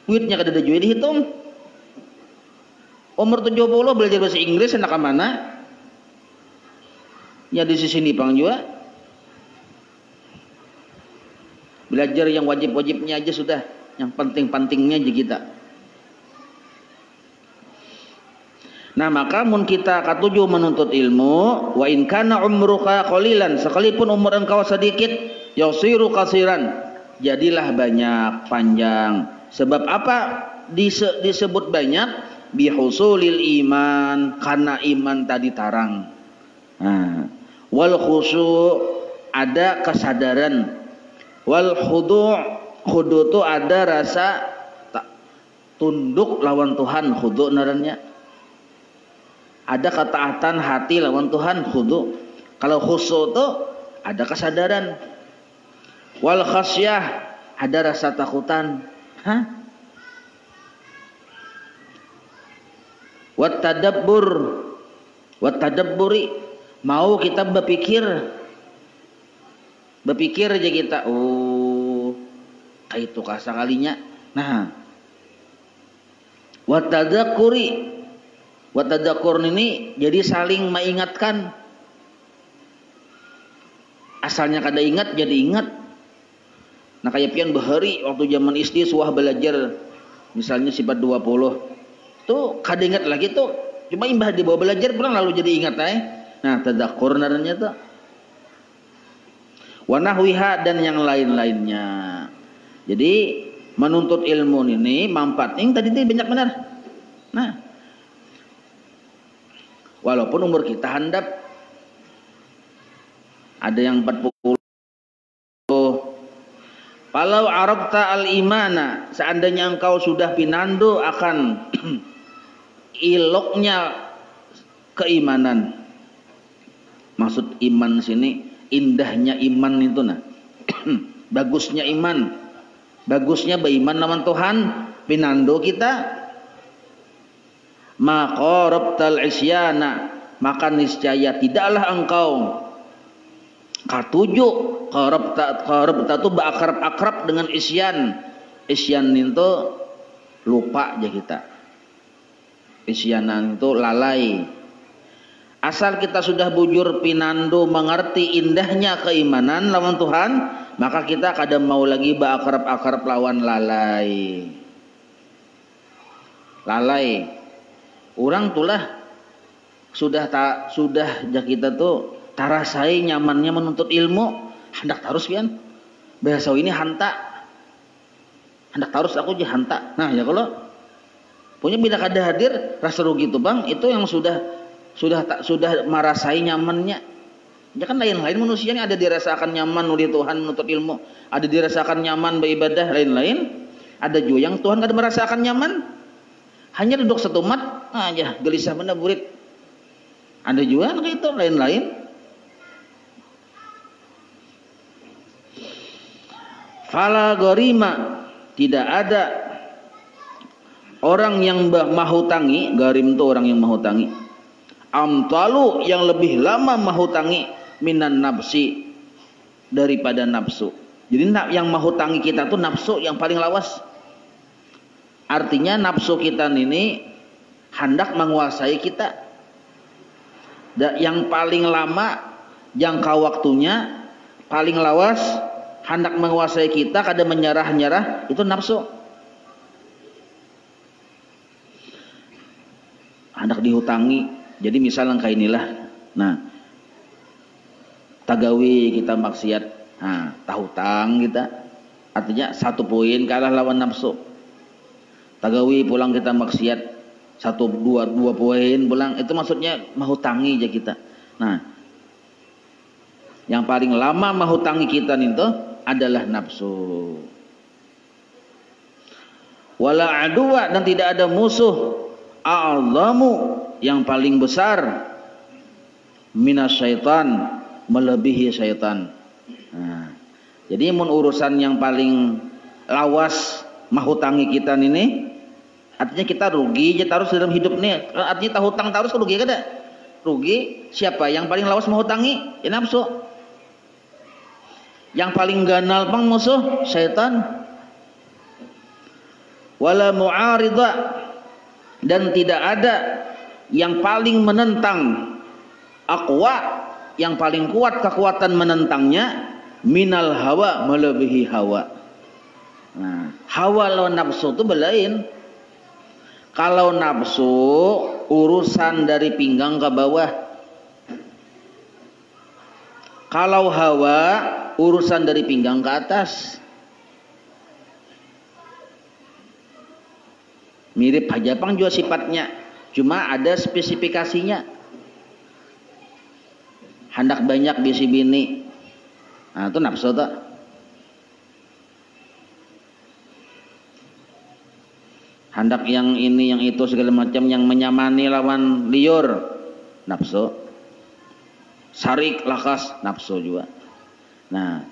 Duitnya kada ada juga dihitung. Umur 70 belajar bahasa Inggris hendak ke mana? Ya di sisi nipang juga. Belajar yang wajib-wajibnya aja sudah. Yang penting-pentingnya aja kita. Nah maka mun kita katuju menuntut ilmu, wa in kana umruka qalilan, sekalipun umur engkau sedikit, yasiru kasiran, jadilah banyak, panjang. Sebab apa disebut banyak? Bihusulil iman, karena iman tadi tarang. Nah, wal khusyu' ada kesadaran, wal khudu' itu ada rasa tunduk lawan Tuhan, khudu' narannya. Ada ketaatan hati lawan Tuhan, khudu. Kalau khusu itu ada kesadaran. Wal khasyah ada rasa takutan. Wat tadabburi mau kita berpikir aja kita. Oh, kayak itu kasa kalinya. Nah, wat tadakkuri. Watadakur ini jadi saling mengingatkan. Asalnya kada ingat jadi ingat. Nah kayak pian bahari waktu zaman SD suah belajar misalnya sifat 20 tuh kada ingat lagi tuh. Cuma imbah dibawa belajar pulang lalu jadi ingat Nah tadakur naranya tuh. Wa nahwiha dan yang lain-lainnya. Jadi menuntut ilmu ini manfaatnya tadi itu banyak benar. Nah walaupun umur kita handap, ada yang 40. Kalau arabta al-imana, seandainya engkau sudah pinando akan iloknya keimanan. Maksud iman sini indahnya iman itu nah. Bagusnya iman. Bagusnya beriman lawan Tuhan, pinando kita. Maqarabtal isyana, maka niscaya tidaklah engkau katuju qarabta itu berakrab dengan isyan. Isyan itu lupa aja kita. Isyanan itu lalai. Asal kita sudah bujur pinando mengerti indahnya keimanan lawan Tuhan, maka kita kada mau lagi baakrab-akrab lawan lalai. Lalai. Orang tulah sudah kita tuh tarasai nyamannya menuntut ilmu, hendak tarus pian. Bahasa ini hanta. Hendak tarus aku je hanta. Nah, ya kalau punya bila kada hadir rasa rugi itu Bang, itu yang sudah merasai nyamannya. Ya kan lain-lain manusia ini ada dirasakan nyaman oleh Tuhan menuntut ilmu, ada dirasakan nyaman beribadah, lain-lain. Ada juga yang Tuhan kada merasakan nyaman, hanya duduk setumat aja gelisah bener burit. Ada juga kayak itu lain-lain. Fala gharima, tidak ada orang yang mahutangi. Garim itu orang yang mahutangi. Amtalu, yang lebih lama mahutangi minan nafsi, daripada nafsu. Jadi yang mahutangi kita tuh nafsu yang paling lawas. Artinya nafsu kita ini hendak menguasai kita. Yang paling lama jangka waktunya, paling lawas hendak menguasai kita, kada menyerah-nyerah, itu nafsu. Hendak dihutangi. Jadi misalnya kayak inilah. Nah, tagawi kita maksiat, nah, tahutang kita. Artinya 1 poin kalah lawan nafsu. Tagawi pulang kita maksiat 2 poin pulang, itu maksudnya mahutangi aja kita. Nah, yang paling lama mahutangi kita itu adalah nafsu. Wala aduwa, dan tidak ada musuh a'zamu, yang paling besar minas syaitan, melebihi syaitan. Nah, jadi mun urusan yang paling lawas mahutangi kita ini, artinya kita rugi je terus dalam hidup nih. Artinya hutang terus rugi kada? Rugi siapa? Yang paling lawas mahutangi? Ya nafsu. Yang paling ganal pang musuh syaitan. Wala mu'arida, dan tidak ada yang paling menentang, aqwa, yang paling kuat kekuatan menentangnya, minal hawa, melebihi hawa. Nah, hawa lawan nafsu itu belain. Kalau nafsu urusan dari pinggang ke bawah, kalau hawa urusan dari pinggang ke atas. Mirip aja pang juga sifatnya, cuma ada spesifikasinya. Hendak banyak bisi bini, nah itu nafsu tak. Hendak yang ini yang itu segala macam, yang menyamani lawan liur, nafsu. Sarik lakas, nafsu juga. Nah,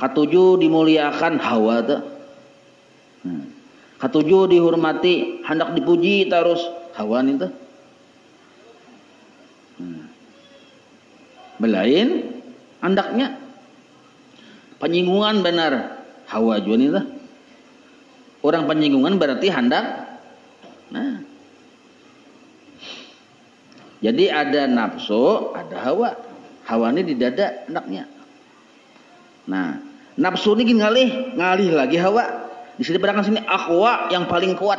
ketujuh dimuliakan, hawa tak. Ketujuh dihormati, hendak dipuji terus, hawa itu. Belain hendaknya penyinggungan benar, hawa juga itu. Orang penyinggungan berarti hendak. Nah, jadi ada nafsu, ada hawa. Hawa ini di dada hendaknya. Nah, nafsu ini ngalih lagi hawa. Di sini berangkat sini akhwa, yang paling kuat.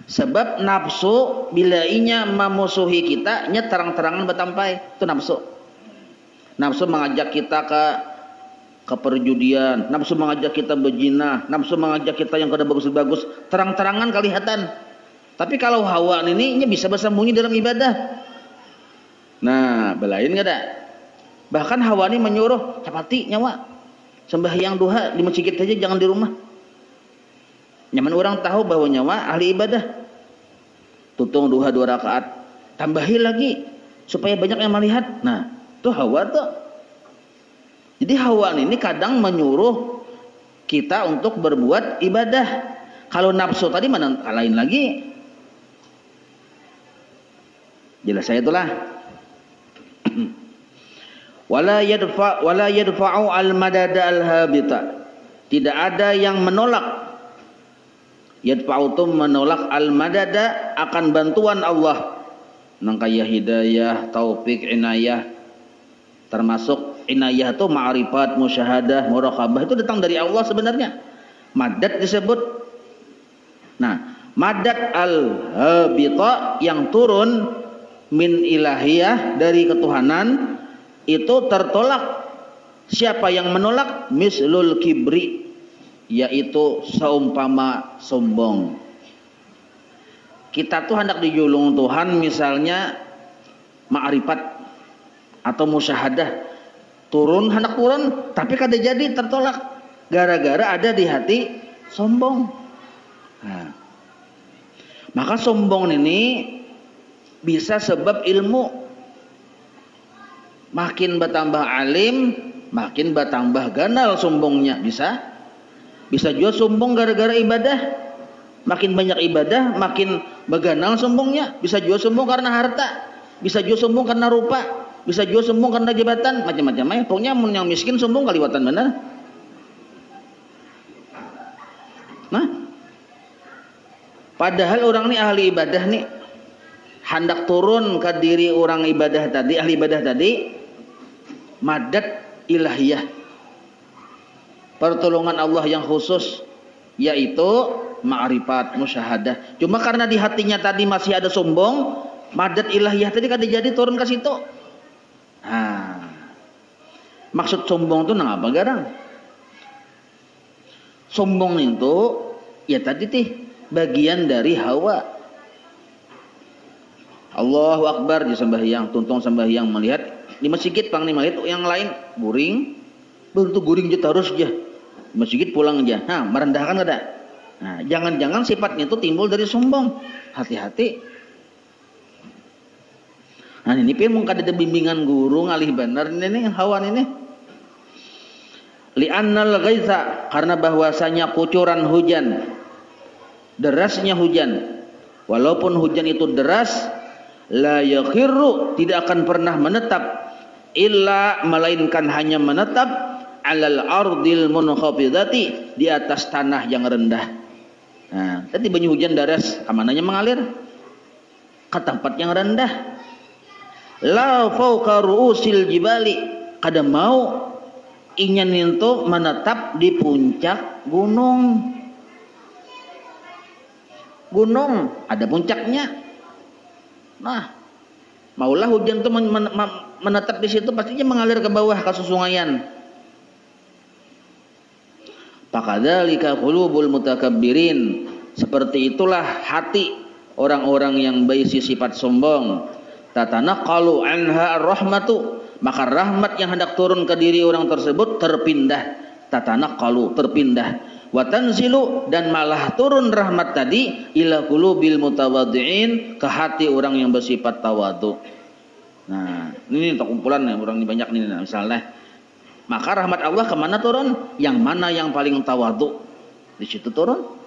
Sebab nafsu bila inya memusuhi kita, nya terang-terangan betampai, itu nafsu. Nafsu mengajak kita ke perjudian, nafsu mengajak kita berzina, nafsu mengajak kita yang kada bagus-bagus, terang-terangan kelihatan. Tapi kalau hawa ini nya bisa bersembunyi dalam ibadah. Nah, belain kada. Bahkan hawa ini menyuruh capati nyawa. Sembahyang duha di masjid saja, jangan di rumah. Nyaman orang tahu bahwa nyawa ahli ibadah. Tutung duha 2 rakaat, tambahi lagi supaya banyak yang melihat. Nah, itu hawa tuh. Jadi hawa ini kadang menyuruh kita untuk berbuat ibadah. Kalau nafsu tadi mana lain lagi. Jelas saya itulah. Wala yadfa'u al-madada al-habita. Tidak ada yang menolak. Yadfa'u itu menolak al-madada, akan bantuan Allah. nangkaya hidayah, taufik, inayah. Termasuk inayah itu ma'rifat, musyahadah, muraqabah itu datang dari Allah sebenarnya. Madad disebut. Nah, madad al-habita yang turun min ilahiyah dari ketuhanan itu tertolak. Siapa yang menolak? Mislul kibri, yaitu seumpama sombong. Kita tuh hendak dijulung Tuhan, misalnya ma'rifat atau musyahadah, turun hendak turun, tapi kada jadi, tertolak gara-gara ada di hati sombong. Nah, maka sombong ini bisa sebab ilmu. Makin bertambah alim, makin bertambah ganal sombongnya. Bisa juga sombong gara-gara ibadah. Makin banyak ibadah, makin beganal sombongnya. Bisa juga sombong karena harta, bisa juga sombong karena rupa, bisa juga sombong karena jabatan, macam-macam ya. Pokoknya yang miskin sombong kaliwatan benar. Nah, padahal orang ini ahli ibadah nih, hendak turun ke diri orang ibadah tadi, ahli ibadah tadi, madad ilahiyah, pertolongan Allah yang khusus, yaitu ma'rifat, musyahadah. Cuma karena di hatinya tadi masih ada sombong, madad ilahiyah tadi kada jadi turun ke situ. Nah, maksud sombong itu nang apa garang? Sombong itu ya tadi bagian dari hawa. Allahu Akbar di sembahyang, tuntung sembahyang, melihat di masjid pang nih melihat yang lain guring, bentuk guring je terus je. Masjid pulang aja. Nah, merendahkan kada? Nah, jangan-jangan sifatnya itu timbul dari sombong. Hati-hati. Nah, ini pun kada ada bimbingan guru ngalih benar ini hawan ini. Li'annal ghaitha, karena bahwasanya kucuran hujan, derasnya hujan, walaupun hujan itu deras, la yakhirru, tidak akan pernah menetap, illa, melainkan hanya menetap alal ardil munkhafidati, di atas tanah yang rendah. Nah, tadi banyu hujan deras, kamananya mengalir ke tempat yang rendah. La fauqa ru'usil jibali, kada mau ingin itu menetap di puncak gunung. Gunung ada puncaknya. Nah, maulah hujan itu menetap di situ, pastinya mengalir ke bawah ke sungayan. Fakadzalika qulubul mutakabbirin, seperti itulah hati orang-orang yang berisi sifat sombong. Tatanaqalu anha ar-rahmatu, maka rahmat yang hendak turun ke diri orang tersebut terpindah. Tatanaqalu, terpindah. Wa tanzilu, dan malah turun rahmat tadi ila qulubil mutawaddiin, ke hati orang yang bersifat tawadhu. Nah, ini kumpulan orang ini banyak nih, misalnya. Maka rahmat Allah kemana turun? Yang mana yang paling tawadhu, di situ turun.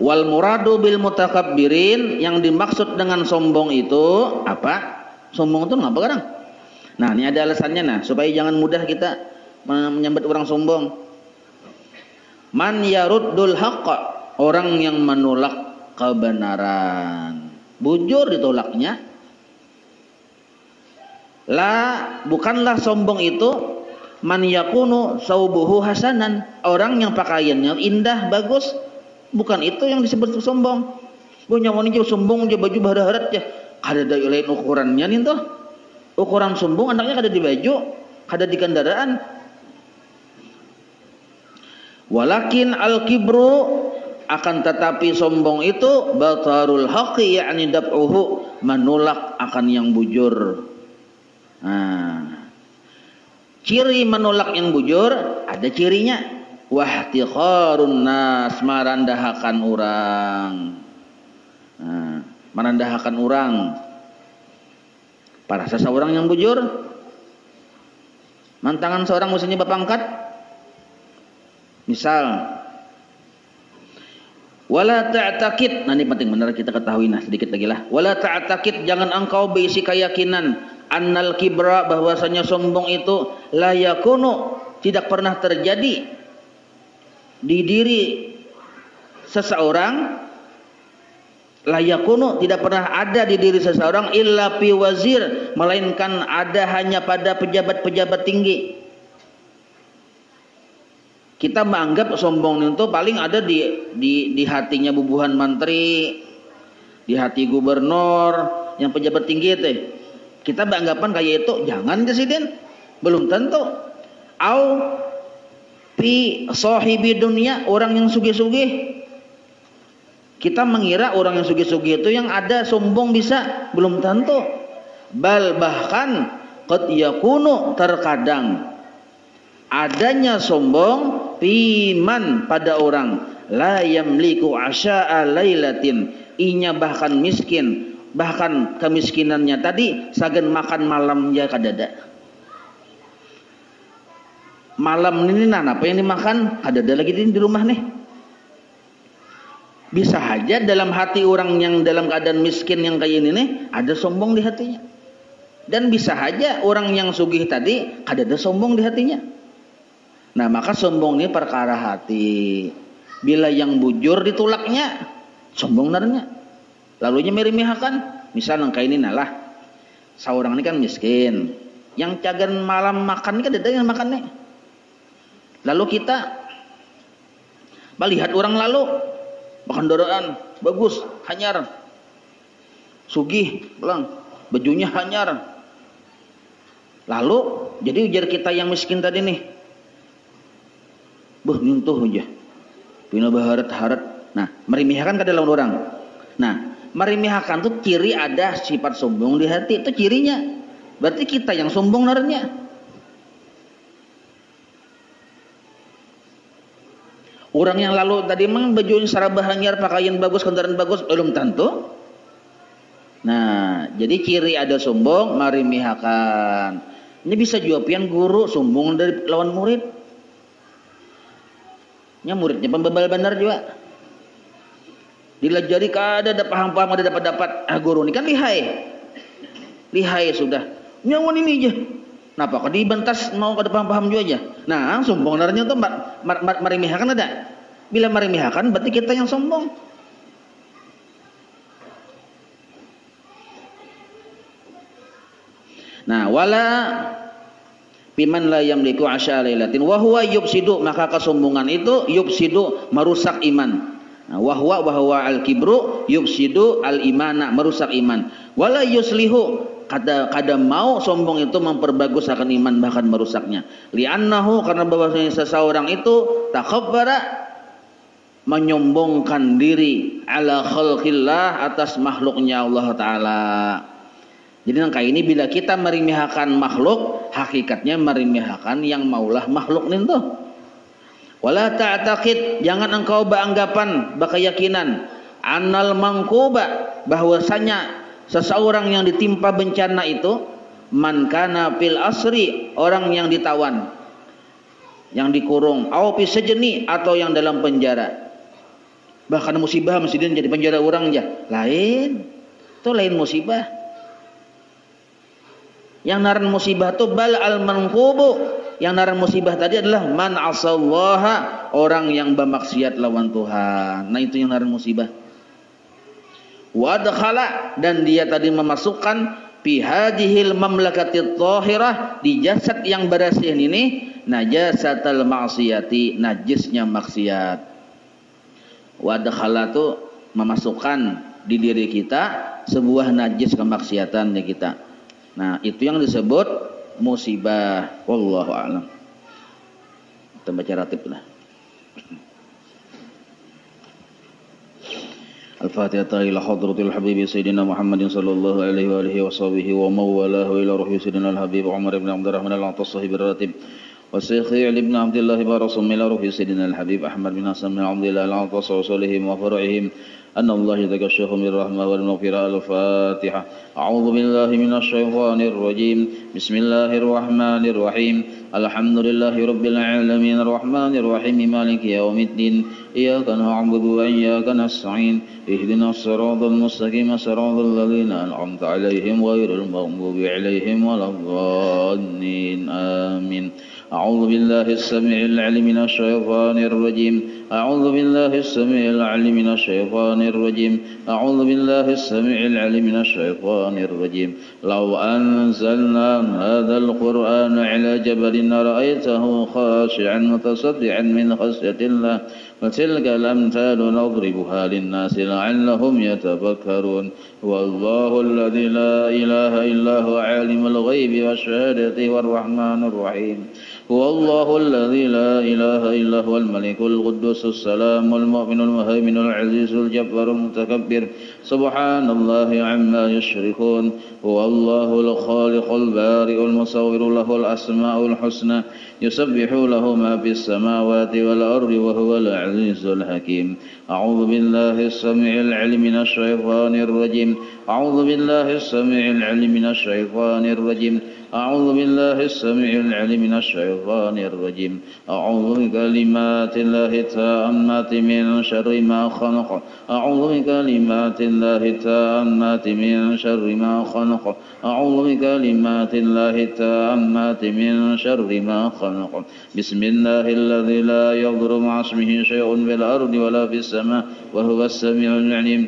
Wal muradu bil mutakabbirin, yang dimaksud dengan sombong itu apa? Sombong itu ngapa sekarang? Nah, ini ada alasannya, nah, supaya jangan mudah kita menyambat orang sombong. Man yaruddul haqqa, orang yang menolak kebenaran, bujur ditolaknya. La, bukanlah sombong itu man yakunu saubuhu hasanan, orang yang pakaiannya indah, bagus. Bukan itu yang disebut sombong. Punya wanita sombong dia baju baharat ya, kada ada lain ukurannya nih tuh. Ukuran sombong anaknya kada di baju, kada di kendaraan. Walakin al-kibru, akan tetapi sombong itu batarul haqqi, yakni dab'uhu, menolak akan yang bujur. Nah, ciri menolak yang bujur ada cirinya. Wahtiqarun nas, merendahkan orang. Nah, merendahkan orang. Para seseorang yang bujur, mantangan seorang mestinya berpangkat. Misal, wala ta'taqid, nah ini penting benar kita ketahui, nah sedikit lagi lah. Wala ta'taqid, jangan engkau berisi keyakinan annal kibra, bahwasanya sombong itu la yakunu, tidak pernah terjadi di diri seseorang La yakunu, tidak pernah ada di diri seseorang illa fi wazir, melainkan ada hanya pada pejabat-pejabat tinggi. Kita menganggap sombong itu paling ada di hatinya bubuhan menteri, di hati gubernur, yang pejabat tinggi itu. Kita beranggapan kayak itu, jangan presiden, belum tentu. Au fi sahibi dunia, orang yang sugih-sugih. Kita mengira orang yang sugih-sugih itu yang ada sombong bisa, belum tentu. Bal bahkan qad yakunu, terkadang adanya sombong piman pada orang la yamliku asya'a lailatin, inya bahkan miskin, bahkan kemiskinannya tadi sagan makan malamnya kadada. Malam ini apa yang dimakan kadada lagi di rumah nih. Bisa saja dalam hati orang yang dalam keadaan miskin yang kayak ini nih ada sombong di hatinya. Dan bisa saja orang yang sugih tadi kadada sombong di hatinya. Nah, maka sombong ini perkara hati. Bila yang bujur ditulaknya, sombong narnya. Lalunya merimihakan. Misal kayak ini nalah, seorang ini kan miskin. Yang cagan malam makan kan ada yang makan nih. Lalu kita melihat orang lalu makan doraan, bagus, hanyar. Sugih, pulang, bajunya hanyar. Lalu, jadi ujar kita yang miskin tadi nih, nyentuh aja, pina baharat-harat. Nah, merimihkan ke dalam orang. Nah, merimihkan tuh ciri ada sifat sombong di hati, itu cirinya. Berarti kita yang sombong narnya. Orang yang lalu tadi memang bajunya sarabah hanyar, pakaian bagus, kendaraan bagus, belum tentu. Nah, jadi ciri ada sombong, merimihkan. Ini bisa jawabian guru sombong dari lawan murid. Nya muridnya pembebal benar juga. Dilajari kada ada paham-paham, ada dapat-dapat. Guru ini kan lihai sudah. Nyawan ini aja. Napa kok dibentas mau kada paham-paham juga aja. Nah, sombong narnya tuh merimihkan ada. Bila merimihkan berarti kita yang sombong. Nah, wala piman la yamliku asya lailatin wa huwa yufsidu, maka kesombongan itu yufsidu, merusak iman. Nah, wahwa al-kibru yufsidu al-imana, merusak iman. Wala yuslihu, kada mau sombong itu memperbagus akan iman, bahkan merusaknya. Li'annahu, karena bahwasanya seseorang itu takabbara, menyombongkan diri ala khalqillah, atas makhluknya Allah Ta'ala. Jadi kayak ini bila kita merimihkan makhluk, hakikatnya merimihkan yang maulah makhluk itu. Wala ta'taqid, jangan engkau beranggapan, berkeyakinan, annal mangkuba, bahwasanya seseorang yang ditimpa bencana itu, man kana fil asri, orang yang ditawan, yang dikurung, au fi sejni, atau yang dalam penjara. Bahkan musibah mesti jadi penjara orang aja. Lain. Itu lain musibah. Yang naran musibah itu bal al manqubu. Yang naran musibah tadi adalah man asallaha, orang yang bermaksiat lawan Tuhan. Nah, itu yang naran musibah. Wa adkhala, dan dia tadi memasukkan fi hadhil mamlakatit thahirah, di jasad yang bersih ini, najasatal maksiyati, najisnya maksiat. Wadakhala itu memasukkan di diri kita sebuah najis kemaksiatan di kita. Nah, itu yang disebut musibah. Wallahu a'lam. Kita baca ratib lah. Al-Fatihah ila hadratil habibi sayyidina Muhammadin sallallahu alaihi wa alihi wa sahbihi wa mawalahu ila ruhi sayyidina al-habib Umar ibn Abdurrahman al-Atas sahib ratib. والشيخ علي بن عبد الله بارص من روح سيدنا الحبيب أحمد بن حسن بن عبد الله العطاس وصلهم وفرعهم أن الله يتغشاهم بالرحمة والمغفرة. الفاتحة. أعوذ بالله من الشيطان الرجيم. بسم الله الرحمن الرحيم. الحمد لله رب العالمين الرحمن الرحيم مالك يوم الدين إياك نعبد وإياك نستعين اهدنا الصراط المستقيم صراط الذين أنعمت عليهم غير المغضوب عليهم ولا الضالين آمين. أعوذ بالله السميع العليم من الشيطان الرجيم أعوذ بالله السميع العليم من الشيطان الرجيم أعوذ بالله السميع العليم من الشيطان الرجيم لو أنزلنا هذا القرآن على جبل لرأيته خاشعا متصدعا من خشية الله وتلك الأمثال نضربها للناس لعلهم يتفكرون والله الذي لا إله إلا هو عالم الغيب والشهادة والرحمن الرحيم هو الله الذي لا إله إلا هو الملك القدوس السلام المؤمن المهيمن العزيز الجبار المتكبر سبحان الله عما يشركون هو الله الخالق البارئ المصور له الأسماء الحسنى يسبح له ما في السماوات والأرض وهو العزيز الحكيم أعوذ بالله السميع العليم من الشيطان الرجيم أعوذ بالله السميع العليم من الشيطان الرجيم أعوذ بالله السميع العليم من الشيطان الرجيم أعوذ بكلمات الله التامات من شر ما خلق أعوذ بكلمات الله التامات من شر ما خلق أعوذ بكلمات الله التامات من شر ما خلق بسم الله الذي لا يضر مع اسمه شيء في الأرض ولا في السماء وهو السميع العليم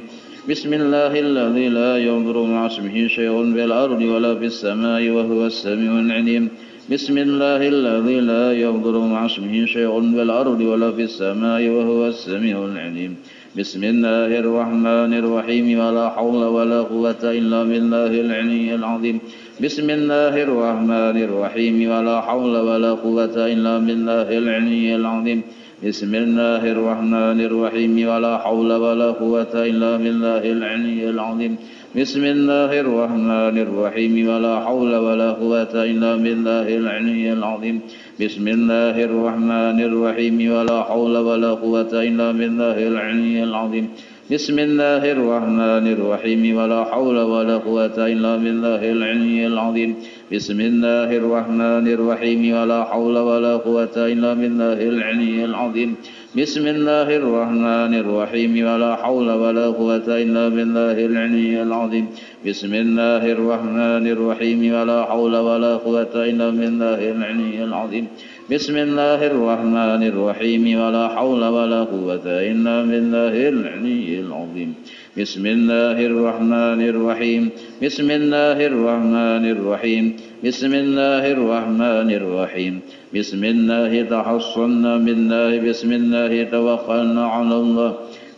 بسم الله الذي لا يضر مع اسمه شيء في الأرض ولا في السماء وهو السميع العليم بسم الله الذي لا يضر مع اسمه شيء في الأرض ولا في السماء وهو السميع العليم بسم الله الرحمن الرحيم ولا حول ولا قوة إلا بالله العلي العظيم بسم الله الرحمن الرحيم ولا حول ولا قوة إلا بالله العلي العظيم بسم الله الرحمن الرحيم ولا حول ولا قوة إلا بالله العلي العظيم بسم الله الرحمن الرحيم ولا حول ولا قوة إلا بالله العلي العظيم بسم الله الرحمن الرحيم ولا حول ولا قوة إلا بالله العلي العظيم بسم الله الرحمن الرحيم ولا حول ولا قوة إلا بالله العلي العظيم بسم الله الرحمن الرحيم ولا حول ولا قوة إلا بالله العلي العظيم بسم الله الرحمن الرحيم ولا حول ولا قوة إلا بالله العلي العظيم بسم الله الرحمن الرحيم ولا حول ولا قوة إلا بالله العلي العظيم بسم الله الرحمن الرحيم ولا حول ولا قوة إلا بالله العلي العظيم بسم الله الرحمن الرحيم بسم الله الرحمن الرحيم بسم الله الرحمن الرحيم بسم الله تحصنا بالله بسم الله توكلنا على الله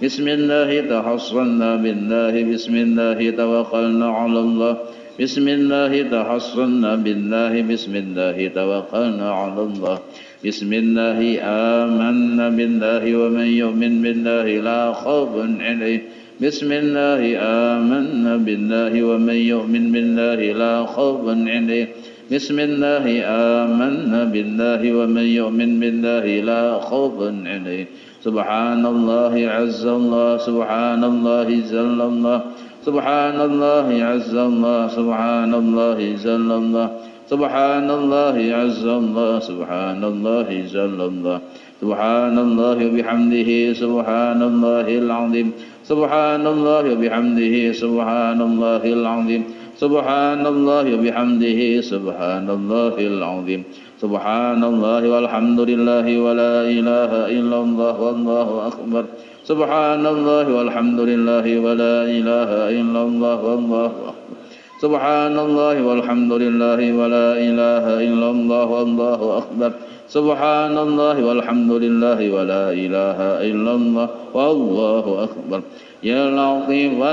بسم الله تحصنا بالله بسم الله توكلنا على الله بسم الله تحصنا بالله بسم الله توكلنا على الله بسم الله آمنا بالله ومن يؤمن بالله لا خوف عليه بسم الله آمنا بالله ومن يؤمن بالله لا خوف عليه بسم الله آمنا بالله ومن يؤمن بالله لا خوف عليه سبحان الله عز الله سبحان الله جل الله سبحان الله عز الله سبحان الله جل الله سبحان الله عز الله سبحان الله جل الله سبحان الله وبحمده سبحان الله العظيم سبحان الله وبحمده سبحان الله العظيم سبحان الله وبحمده سبحان الله العظيم سبحان الله والحمد لله ولا إله إلا الله والله أكبر سبحان الله والحمد لله ولا إله إلا الله والله أكبر سبحان الله والحمد لله ولا إله إلا الله والله أكبر سبحان الله والحمد لله ولا إله إلا الله والله أكبر يا لطيفا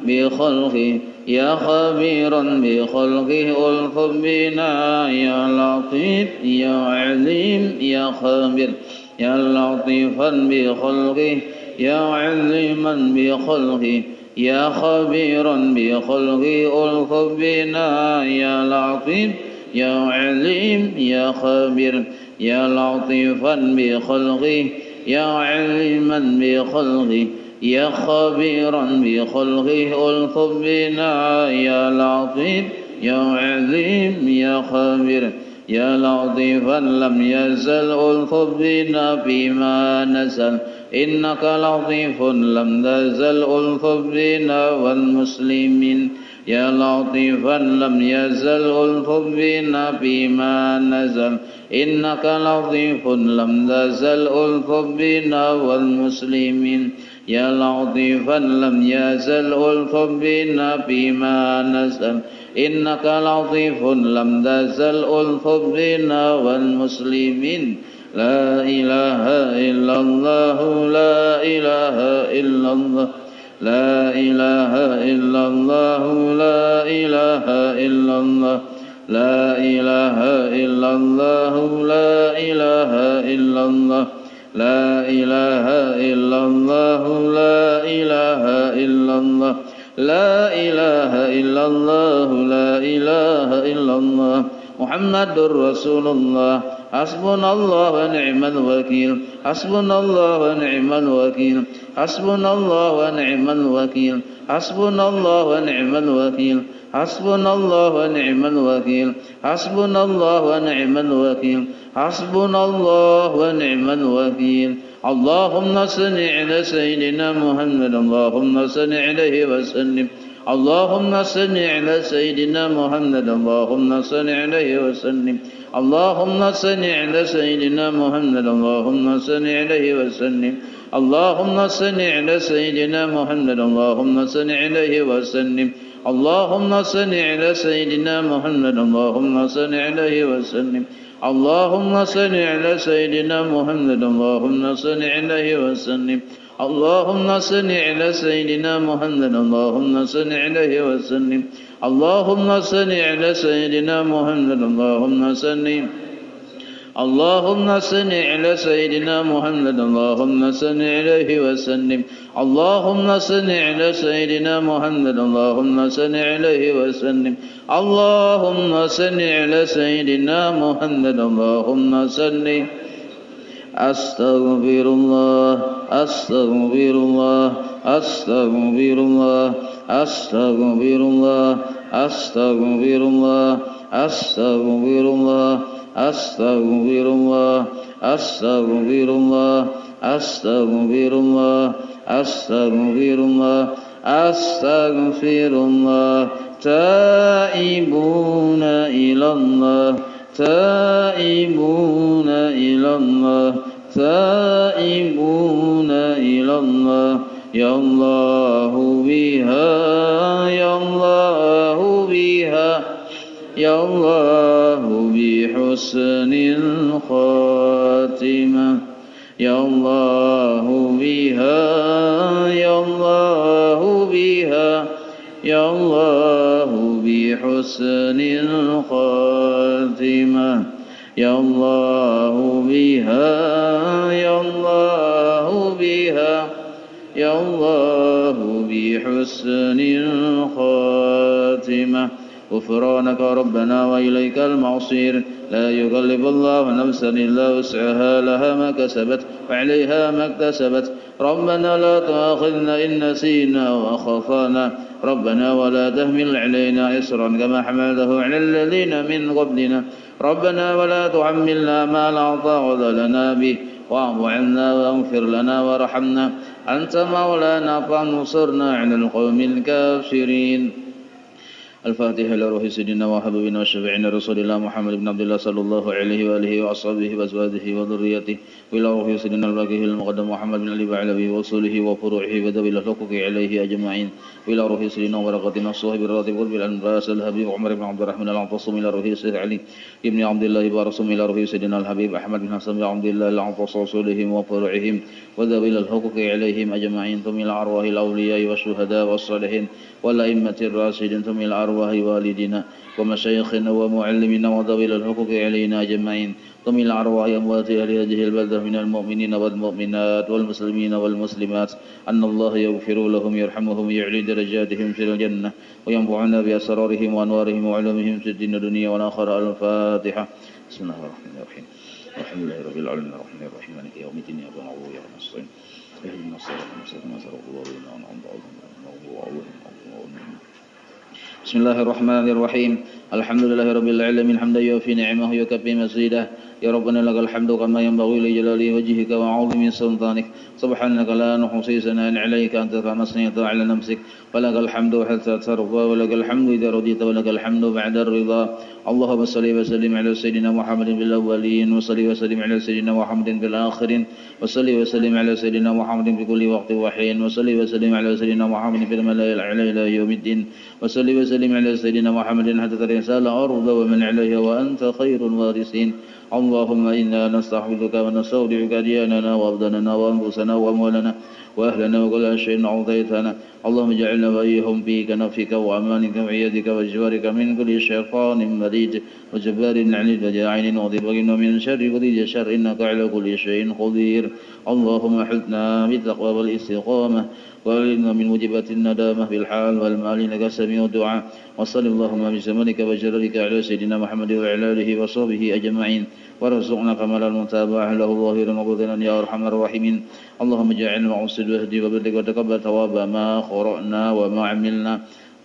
بخلقه يا خبيرا بخلقه ألطف بنا يا لطيف يا عليم يا خبير يا لطيفا بخلقه يا عليما بخلقه يا خبيرا بخلقه ألطف بنا يا لطيف يا عليم يا خبير يا لطيفا بخلقه يا عليما بخلقه يا خبيرا بخلقه ألطف بنا يا لطيف يا عليم يا خبير يا لطيفا لم يزل ألطف بنا فيما نزل إنك لطيف لم تزل ألطف بنا والمسلمين يا لطيفا لم يزل ألطف بنا فيما نزل إنك لطيف لم تزل ألطف بنا والمسلمين يا لطيفا لم يزل ألطف بنا فيما نزل إنك لطيف لم تزل ألطف بنا والمسلمين لا إله إلا الله لا إله إلا الله لا إله إلا الله لا إله إلا الله لا إله إلا الله لا إله إلا الله لا إله إلا الله لا إله إلا الله لا إله إلا الله لا إله إلا الله محمد رسول الله حسبنا الله ونعم الوكيل حسبنا الله ونعم الوكيل حسبنا الله ونعم الوكيل حسبنا الله ونعم الوكيل حسبنا الله ونعم الوكيل حسبنا الله ونعم الوكيل حسبنا الله ونعم الوكيل اللهم صل على سيدنا محمد اللهم صل عليه وسلم اللهم صل على سيدنا محمد اللهم صل عليه وسلم اللهم صل على سيدنا محمد اللهم صل عليه وسلم اللهم صل على سيدنا محمد اللهم صل عليه وسلم اللهم صل على سيدنا محمد اللهم صل عليه وسلم اللهم صل على سيدنا محمد اللهم صل عليه وسلم اللهم صل على سيدنا محمد اللهم صل عليه وسلم اللهم صل على سيدنا محمد اللهم صل اللهم صل على سيدنا محمد اللهم صل عليه وسلم اللهم صل على سيدنا محمد اللهم صل عليه وسلم اللهم صل على سيدنا محمد اللهم صل أستغفر الله أستغفر الله أستغفر الله أستغفر الله أستغفر الله أستغفر الله أستغفر الله أستغفر الله أستغفر الله أستغفر الله أستغفر الله تائبون إلى الله تائبون إلى الله تائبون إلى الله يا الله بها يا الله بها يا الله بحسن الخاتمة يا الله بها يا الله بها يا الله بحسن الخاتمة يا الله بها يا الله بها يا الله بحسن الخاتمة غفرانك ربنا وإليك المصير لا يكلف الله نفسا إلا وسعها لها ما كسبت وعليها ما اكتسبت ربنا لا تؤاخذنا إن نسينا وأخطأنا ربنا ولا تحمل علينا إصرا كما حملته على الذين من قبلنا ربنا ولا تحملنا ما لا طاقة لنا به واعف عنا واغفر لنا وارحمنا أنت مولانا فانصرنا على القوم الكافرين الفاتحة لروح سيدنا وحبيبنا وشفيعنا رسول الله محمد بن عبد الله صلى الله عليه وآله وأصحابه وأزواجه وذريته وإلى روح سيدنا الباقي المقدم محمد بن علي وعلى وصوله وفروعه وذوي الحقوق عليه أجمعين وإلى روح سيدنا وبركاتنا الصاحب الراتب بالأنفاس الحبيب عمر بن عبد الرحمن العطاصم إلى روح سيد علي ابن عبد الله بارسم إلى روح سيدنا الحبيب أحمد بن حسن بن عبد الله العطاص وصولهم وفروعهم وذوي الحقوق عليهم أجمعين ثم إلى أرواح الأولياء والشهداء والصالحين والأئمة الراشدين ثم إلى أرواح والدنا ومشايخنا ومعلمنا وذوي الحقوق علينا أجمعين ثم إلى أرواح أموات أهل هذه البلدة من المؤمنين والمؤمنات والمسلمين والمسلمات أن الله يغفر لهم يرحمهم ويعلي درجاتهم في الجنة وينفعنا بأسرارهم وأنوارهم وعلومهم في الدين الدنيا والآخرة. الفاتحة. بسم الله الرحمن الرحيم الحمد لله رب العالمين الرحمن الرحيم مالك يوم الدين إياك نعبد وإياك نستعين اهدنا الصراط المستقيم صراط الذين أنعمت عليهم بسم الله الرحمن الرحيم الحمد لله رب العالمين حمدا يوفي نعمه ويكفي مزيده يا ربنا لك الحمد كما ينبغي لجلال وجهك وعظيم سلطانك سبحانك لا نحصي ثناء عليك أنت كما أثنيت على نفسك ولك الحمد حتى ترضى ولك الحمد إذا رضيت ولك الحمد بعد الرضا اللهم صل وسلم على سيدنا محمد في الأولين وصل وسلم على سيدنا محمد في الآخرين وصل وسلم على سيدنا محمد في كل وقت وحين وصل وسلم على سيدنا محمد في الملأ الأعلى إلى يوم الدين وصل وسلم على سيدنا محمد حتى ترسل الأرض ومن عليها وأنت خير الوارثين اللهم إنا نستحفظك ونستودعك دياننا وأبداننا وأنفسنا وأموالنا وأهلنا وكل شيء أعطيتنا اللهم اجعلنا وإياهم في كنفك وأمانك وعيادك وجوارك من كل شيطان مريد وجبار عنيد وجاعل وغضب ومن شر كل شر إنك على كل شيء قدير اللهم حثنا بالتقوى والاستقامة وأعلنا من موجبات الندامة في الحال والمال إنك سميع الدعاء وصل اللهم بزمنك وجلالك على سيدنا محمد وعلى آله وصحبه أجمعين وارزقنا كمال المتابعة له ظاهرا وباطنا يا أرحم الراحمين اللهم اجعلنا معصي الوهدي وبرك وتقبل ثواب ما قرأنا وما عملنا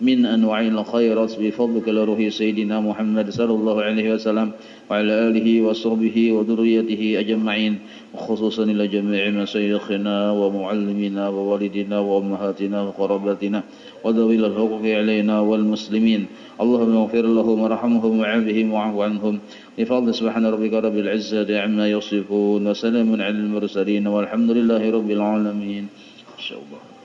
من أنواع الخيرات بفضلك لروح سيدنا محمد صلى الله عليه وسلم وعلى آله وصحبه وذريته أجمعين وخصوصا إلى جميع مشايخنا ومعلمنا ووالدنا وأمهاتنا وقراباتنا وذوي الحقوق علينا والمسلمين اللهم اغفر لهم وارحمهم وعافهم واعف عنهم بفضل سبحان ربك رب العزة عما يصفون وسلام على المرسلين والحمد لله رب العالمين إن شاء الله.